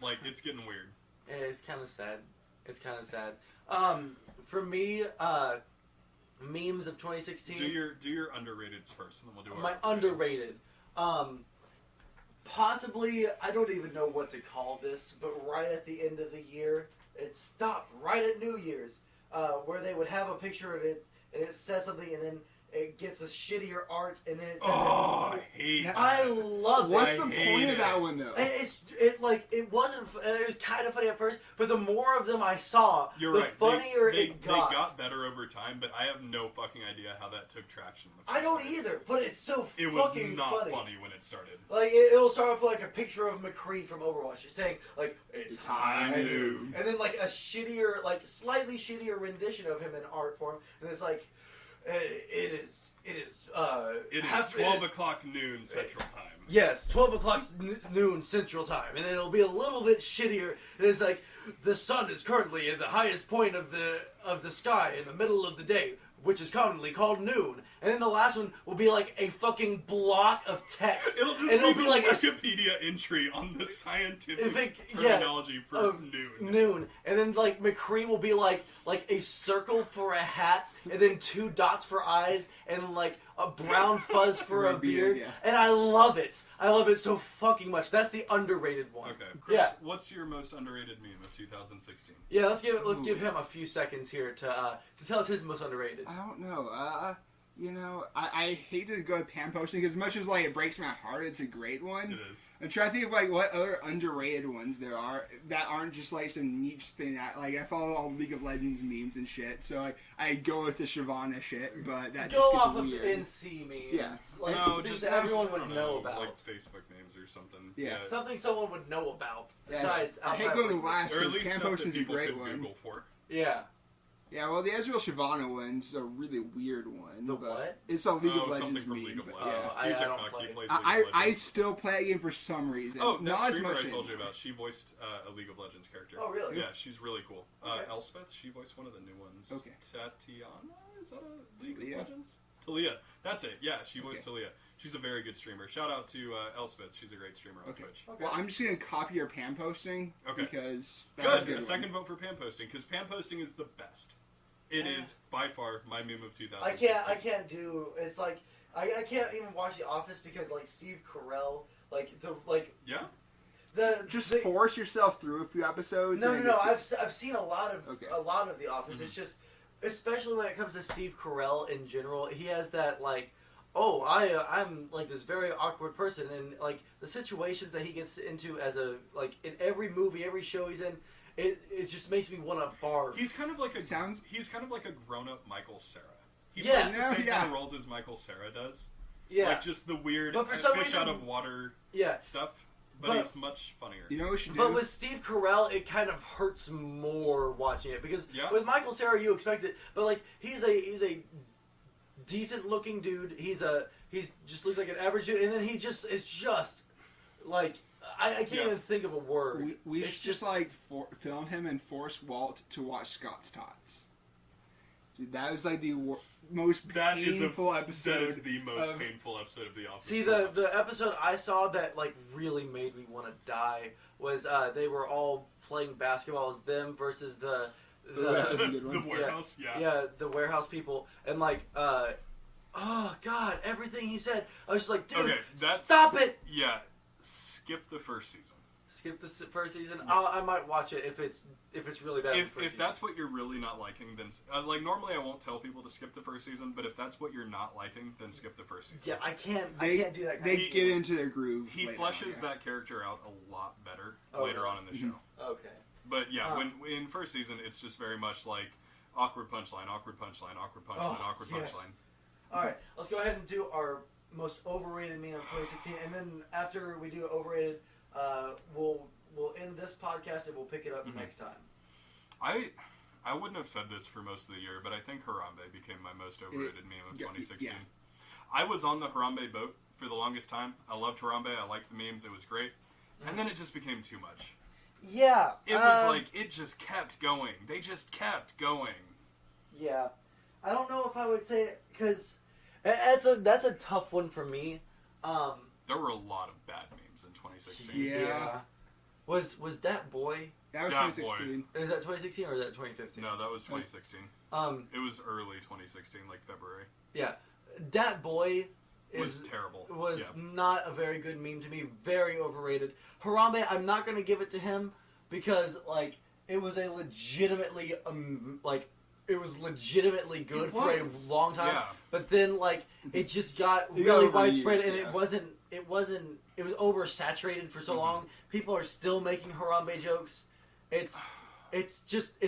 Like, it's getting weird. Yeah, it's kind of sad. It's kind of sad. For me, memes of 2016. Do your underrateds first, and then we'll do My our underrated. Possibly, I don't even know what to call this, but right at the end of the year, it stopped right at New Year's, where they would have a picture and it says something, and then it gets a shittier art, and then it says. Oh, I hate that. I love it. What's the hate point it. of that one though? It wasn't. It was kind of funny at first, but the more of them I saw, You're the right. funnier they it got. They got better over time, but I have no fucking idea how that took traction. in the I don't first place. either, but it's so It was fucking not funny. when it started. Like it'll start off with like a picture of McCree from Overwatch saying like it's High high noon. noon, and then like a shittier, like slightly shittier rendition of him in art form, and it's like it is. It is 12 o'clock noon Central Time. Yes, 12 o'clock noon Central Time, and then it'll be a little bit shittier. It's like the sun is currently at the highest point of the sky in the middle of the day, which is commonly called noon. And then the last one will be like a fucking block of text. It'll just and it'll be be like a Wikipedia entry on the scientific yeah, terminology for of noon. And then like McCree will be like a circle for a hat, and then 2 dots for eyes, and like a brown fuzz for a Red beard. beard, yeah. And I love it. I love it so fucking much. That's the underrated one. Okay, Chris, Yeah. what's your most underrated meme of 2016? Yeah, let's give him a few seconds here to tell us his most underrated. I don't know. I hate to go with Pam posting as much as like it breaks my heart. It's a great one. It is. I'm trying to think of like what other underrated ones there are that aren't just like some niche thing that like I follow all League of Legends memes and shit. So I go with the Shyvana shit, but that Go just gets off of weird. NC memes. Yeah. Like, No, things just that everyone I would don't know about. like Facebook names or something. Yeah. Something someone would know about. Yeah, Besides, I hate outside going of to last Or at because least Pam stuff that posting's a people great could one. Google for. Yeah. Yeah, well, the Ezreal Shyvana one's a really weird one. The but what? It's a League of something Legends from meme. League of but Legends. I He's a don't cock, play he it. plays I League of I Legends. still play that game for some reason. Oh, that not as streamer much I told you anymore. about, she voiced a League of Legends character. Oh, really? Yeah, she's really cool. Okay. Elspeth, she voiced one of the new ones. Okay. Tatiana? Is that a League Talia? of Legends? Talia. That's it. Yeah, she voiced Okay. Talia. She's a very good streamer. Shout out to Elspeth. She's a great streamer on Okay. Twitch. Well, I'm just gonna copy your Pam posting Okay. because that's Good. a A good second one. vote for Pam posting, because Pam posting is the best. It Yeah. is by far my meme of 2000. I can't do. It's like I can't even watch The Office because like Steve Carell, Yeah? Just the, force yourself through a few episodes. No, and no, it no. gets I've seen a lot of Okay. The Office. Mm-hmm. It's just, especially when it comes to Steve Carell in general, he has that like, oh, I'm like this very awkward person, and like the situations that he gets into as a like in every movie, every show he's in, it just makes me want to barf. He's kind of like a Sounds- He's kind of like a grown-up Michael Cera. He Yeah. plays the No, same yeah. kind of roles as Michael Cera does. yeah, Like just the weird But for some fish reason- out of water yeah. stuff. But But- he's much funnier. You know what we should do? But with Steve Carell, it kind of hurts more watching it because Yeah. with Michael Cera, you expect it, but like he's a decent looking dude. He just looks like an average dude, and then he just is just like I can't Yeah. even think of a word. we It's should just like film him and force Walt to watch Scott's Tots. Dude, that was like the most painful episode. That is the most of- painful episode of The Office. See, the episode I saw that like really made me want to die was they were all playing basketball. It was them versus the That was a good one. The warehouse, yeah. yeah, the warehouse people, and like, oh god, everything he said, I was just like, dude, Okay, that's- stop it. Yeah, skip the first season. Skip the first season. I might watch it if it's really bad. If that's what you're really not liking, then like normally I won't tell people to skip the first season, but if that's what you're not liking, then skip the first season. yeah, I can't They do that. They He- get into their groove. He later fleshes on, yeah. that character out a lot better Oh, later really? on in the show. Okay. But yeah, Um, when in first season, it's just very much like awkward punchline, awkward punchline, awkward punchline, Oh, awkward yes. punchline. All right, let's go ahead and do our most overrated meme of 2016, and then after we do overrated, we'll end this podcast and we'll pick it up next time. I wouldn't have said this for most of the year, but I think Harambe became my most overrated meme of 2016. Yeah. I was on the Harambe boat for the longest time. I loved Harambe. I liked the memes. It was great. And then it just became too much. Yeah. It was like, it just kept going. They just kept going. Yeah. I don't know if I would say it, because that's a tough one for me. There were a lot of bad memes in 2016. Yeah. Was that boy? That was That 2016. Is that 2016 or is that 2015? No, that was 2016. It was early 2016, like February. Yeah. Dat Boy Was terrible. Was Yeah. not a very good meme to me. Very overrated. Harambe, I'm not going to give it to him because, like, it was a legitimately, it was legitimately good It for a was. long time. Yeah. But then, like, it just got It got really overused, widespread, and yeah. it was oversaturated for so long. People are still making Harambe jokes. It's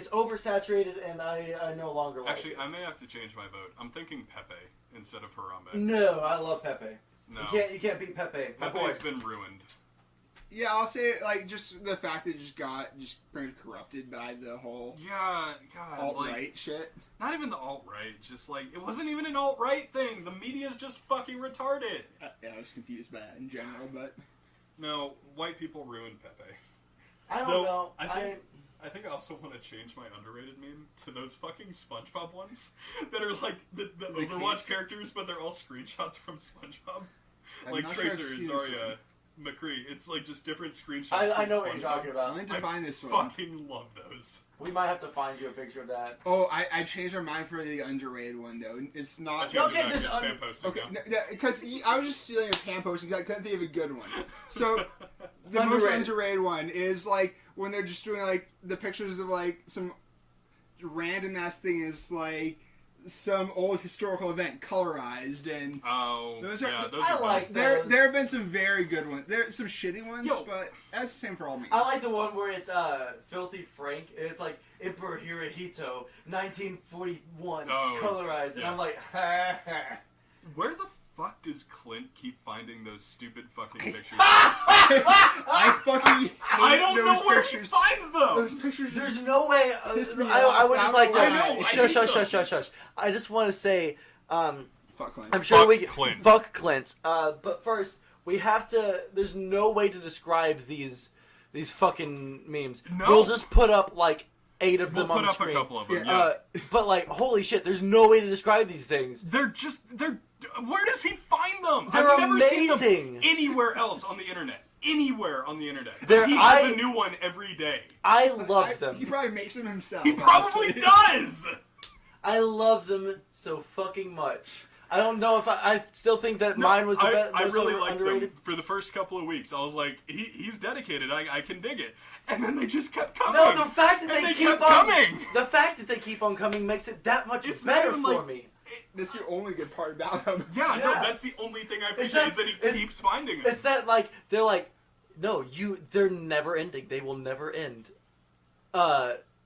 oversaturated, and I no longer like Actually, it. I may have to change my vote. I'm thinking Pepe instead of Harambe. No, I love Pepe. No. You can't beat Pepe. My boy. Pepe's been ruined. Yeah, I'll say like just the fact that it just got pretty much corrupted by the whole Yeah, God. alt-right shit. Not even the alt-right. Just like, it wasn't even an alt-right thing. The media's just fucking retarded. Yeah, I was confused by that in general, but No, white people ruined Pepe. I don't Though, know. I think I also want to change my underrated meme to those fucking SpongeBob ones that are like the Overwatch characters, but they're all screenshots from SpongeBob. I'm Like not sure I've Tracer, seen this Zarya, one. McCree. It's like just different screenshots. I from know what you're SpongeBob. talking I about. need to find this one. Fucking love those. We might have to find you a picture of that. Oh, I changed my mind for the underrated one though. It's I not. changed Okay, it back just to fan posting Okay, now. because I was just stealing a pan posting because I couldn't think of a good one. So the most Underrated. underrated one is like when they're just doing like the pictures of like some random ass thing is like some old historical event colorized and Oh, Those are- yeah, those I are like there those. have been some very good ones. There are some shitty ones, Yo. but that's the same for all memes. I like the one where it's Filthy Frank. And it's like Emperor Hirohito, 1941, Oh, colorized, and yeah. I'm like, ha ha. Where the fuck does Clint keep finding those stupid fucking pictures? I fucking hate I don't those know where pictures. he finds them. Those pictures. There's no way. Piss me I off. would just like to. I know, I Shush, hate shush, them. shush. I just want to say, Fuck Clint. I'm sure Fuck we Clint. fuck Clint. But first, we have to. There's no way to describe these fucking memes. No. We'll just put up like 8 of We'll them on put up screen. a couple of them. Yeah. Yeah. But like, holy shit! There's no way to describe these things. They're. Where does he find them? They're I've never seen amazing. them anywhere else on the internet. Anywhere on the internet. They're- He has I- a new one every day. I love them. He probably makes them himself. He probably honestly. does. I love them so fucking much. I don't know if I still think that mine was the best. I really liked underrated. them for the first couple of weeks. I was like, he's dedicated. I can dig it. And then they just kept coming. No, the fact that And they they keep kept on coming. the fact that they keep on coming makes it that much It's better not even for like- me. That's the only good part about him. Yeah, no, Yeah. that's the only thing I It's appreciate not- is that he it's- keeps finding them. It's that like they're like, no, they're never ending. They will never end.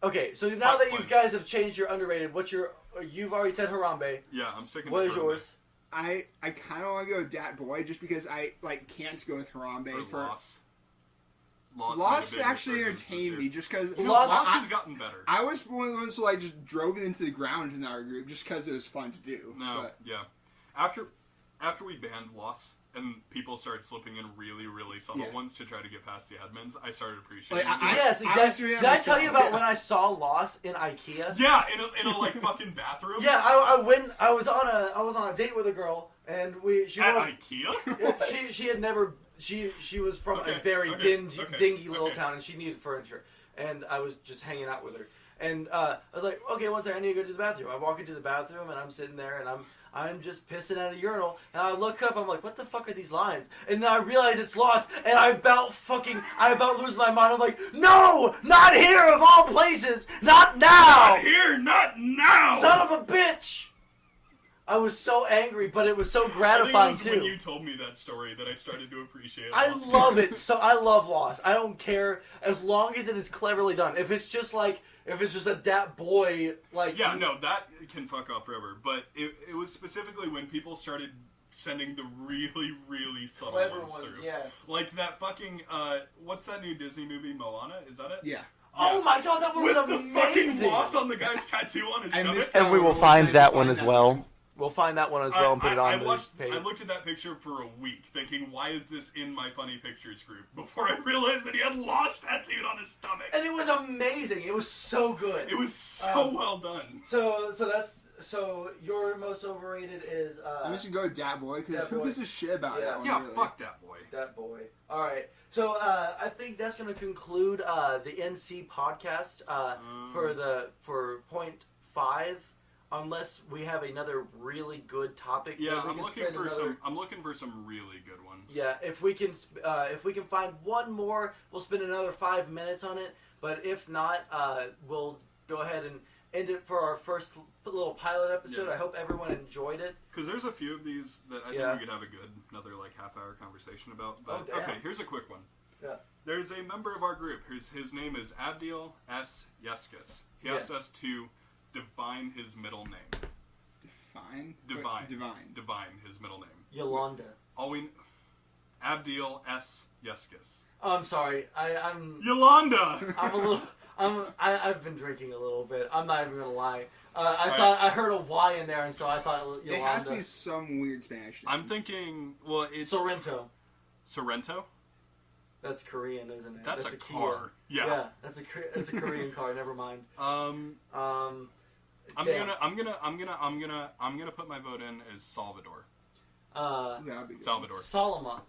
Okay, so now Fuck that you Clint. guys have changed your underrated, you've already said Harambe. Yeah, I'm sticking What to is Harambe. yours? I kind of want to go with Dat Boy just because I can't go with Harambe Or for Loss. Loss Lost made a big actually resurgence this entertained year. me just because Lost- Loss I, has gotten better. I was one of the ones who like just drove it into the ground in our group just because it was fun to do. No, But yeah. After we banned Loss and people started slipping in really, really subtle Yeah. ones to try to get past the admins, I started appreciating Like, it. Yes, I was exactly. doing that Did I tell you myself, about yeah. when I saw Lost in IKEA? Yeah, in a like fucking bathroom. Yeah, I went. I was on a date with a girl, and she At went- IKEA. Yeah, she had never she was from Okay, a very okay, dingy little okay. town, and she needed furniture, and I was just hanging out with her, and I was like, okay, one second, I need to go to the bathroom. I walk into the bathroom, and I'm sitting there, and I'm just pissing at a urinal, and I look up, I'm like, what the fuck are these lines? And then I realize it's Lost, and I about lose my mind. I'm like, no, not here of all places, not now, Not here, not now. son of a bitch. I was so angry, but it was so I gratifying think it was too. when you told me that story that I started to appreciate. I Lost. love it. So I love Lost. I don't care as long as it is cleverly done. If it's just a Dat Boy like Yeah, no, that can fuck off forever. But it was specifically when people started sending the really, really subtle Clever ones ones, through. yes. Like that fucking, what's that new Disney movie, Moana? Is that it? Yeah. Oh my god, that one With was the amazing! fucking moss on the guy's tattoo on his I stomach. missed that And we will one. find We'll that find one as that well. one. We'll find that one as well and put it on the page. I looked at that picture for a week, thinking, why is this in my funny pictures group? Before I realized that he had lost tattooed on his stomach. And it was amazing. It was so good. It was so well done. So your most overrated is I'm just gonna go with Dat Boy because Dat who Boy. gives a shit about Yeah. that one? Yeah, really? fuck that boy. that boy. All right. So I think that's going to conclude the NC podcast for point 5. Unless we have another really good topic. Yeah, that we I'm can looking spend for another- I'm looking for some really good ones. Yeah, if we can find one more, we'll spend another 5 minutes on it. But if not, we'll go ahead and end it for our first little pilot episode. Yeah. I hope everyone enjoyed it. Because there's a few of these that I Yeah. think we could have another like half-hour conversation about. But damn. okay, here's a quick one. Yeah. There's a member of our group. His name is Abdiel S. Yeskis. He asked Yes. us to divine his middle name. Divine his middle name. Yolanda. Abdiel S. Yeskis. Oh, I'm sorry. I'm Yolanda. I'm a little. I've been drinking a little bit. I'm not even gonna lie. I Right. thought I heard a Y in there, and so I thought Yolanda. It has to be some weird Spanish name. I'm thinking. Well, it's Sorrento. Sorrento. That's Korean, isn't it? That's a Kia. car. Yeah. That's a Korean car. Never mind. I'm Damn. gonna put my vote in as Salvador. That'd be good. Salvador. Solomon.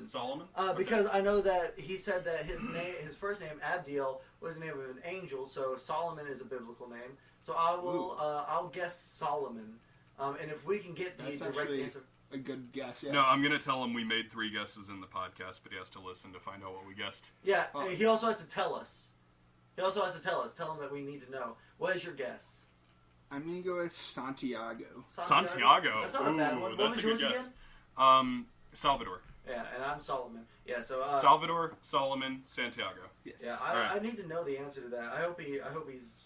Solomon. Okay. Because I know that he said that his first name Abdiel was the name of an angel, so Solomon is a biblical name. So I will, I'll guess Solomon. And if we can get the That's direct actually answer, a good guess. Yeah. No, I'm gonna tell him we made 3 guesses in the podcast, but he has to listen to find out what we guessed. yeah, Oh. he also has to tell us. Tell him that we need to know. What is your guess? I'm gonna go with Santiago. Santiago. That's not a bad Ooh, one. What that's was a good yours guess. again? Salvador. Yeah, and I'm Solomon. Yeah, so Salvador, Solomon, Santiago. Yes. yeah, Alright. I need to know the answer to that. I hope he's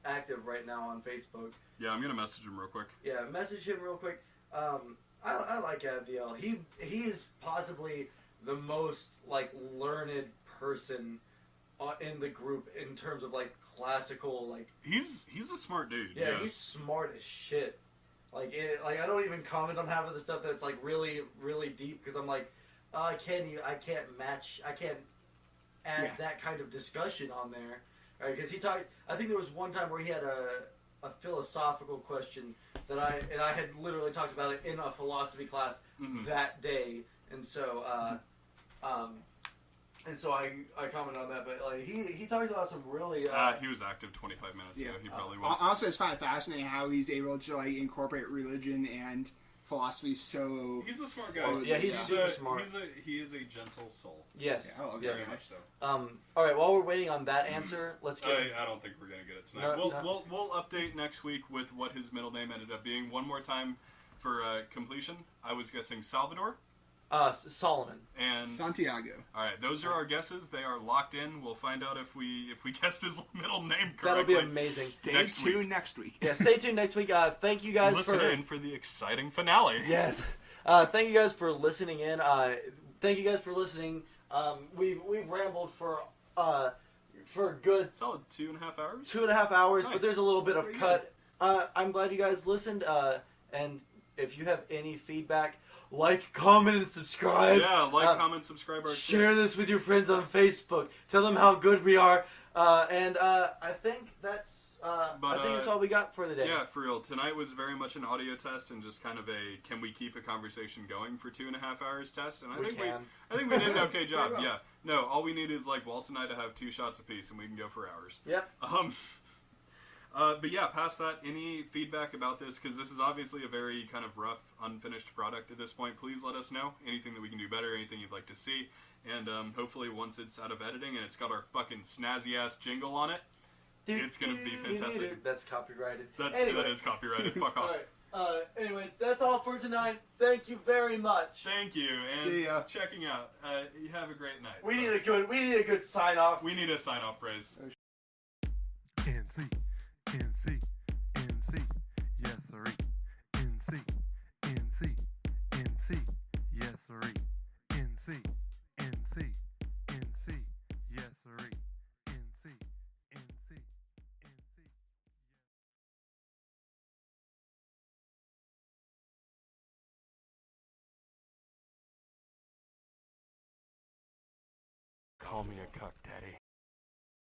active right now on Facebook. Yeah, I'm gonna message him real quick. Yeah, message him real quick. I like Abdiel. He is possibly the most like learned person in the group in terms of like classical like. He's a smart dude. Yeah, Yeah. he's smart as shit. Like I don't even comment on half of the stuff that's like really really deep because I'm like, I can't add that kind of discussion on there, right? Because he talks. I think there was one time where he had a philosophical question that I had literally talked about it in a philosophy class Mhm. that day, and so I commented on that. But like he talks about some really He was active 25 minutes ago. He probably I won't. also, it's kind of fascinating how he's able to like incorporate religion and philosophy so. He's a smart guy. Oh, yeah, he's super smart. He is a gentle soul. yes, Yeah, I love yes. Very much so. All right, while we're waiting on that answer, let's get. I don't think we're gonna get it tonight. No. We'll update next week with what his middle name ended up being. One more time for completion. I was guessing Salvador Solomon. and Santiago. all right. Those are our guesses. They are locked in. We'll find out if we guessed his middle name correctly. That'll be amazing. Stay Next tuned week. next week. Yeah, stay tuned next week. Thank you guys Listen for in for the exciting finale. yes. Thank you guys for listening in. Thank you guys for listening. We've rambled for a good Solid 2.5 hours. 2.5 hours, Nice. but there's a little bit of Pretty cut. I'm glad you guys listened. And if you have any feedback, like, comment, and subscribe. Yeah, like, Uh, comment, subscribe. Our Share this with your friends on Facebook. Tell them how good we are. And I think that's that's all we got for the day. Yeah, for real. Tonight was very much an audio test and just kind of a can we keep a conversation going for 2.5 hours test. And I think we did an okay job. Very well. Yeah. No, all we need is like Walt and I to have 2 shots apiece and we can go for hours. Yep. But yeah, past that, any feedback about this, because this is obviously a very kind of rough, unfinished product at this point, please let us know. Anything that we can do better, anything you'd like to see. And hopefully once it's out of editing and it's got our fucking snazzy-ass jingle on it, it's going to be fantastic. That's copyrighted. That Anyway. is copyrighted. Fuck off. All right. Anyways, that's all for tonight. Thank you very much. Thank you, See ya. and checking out. You have a great night. We need a folks. good sign off. We need a sign-off phrase. NC, NC, NC, yes sirree. NC, NC, NC. call me a cuck daddy.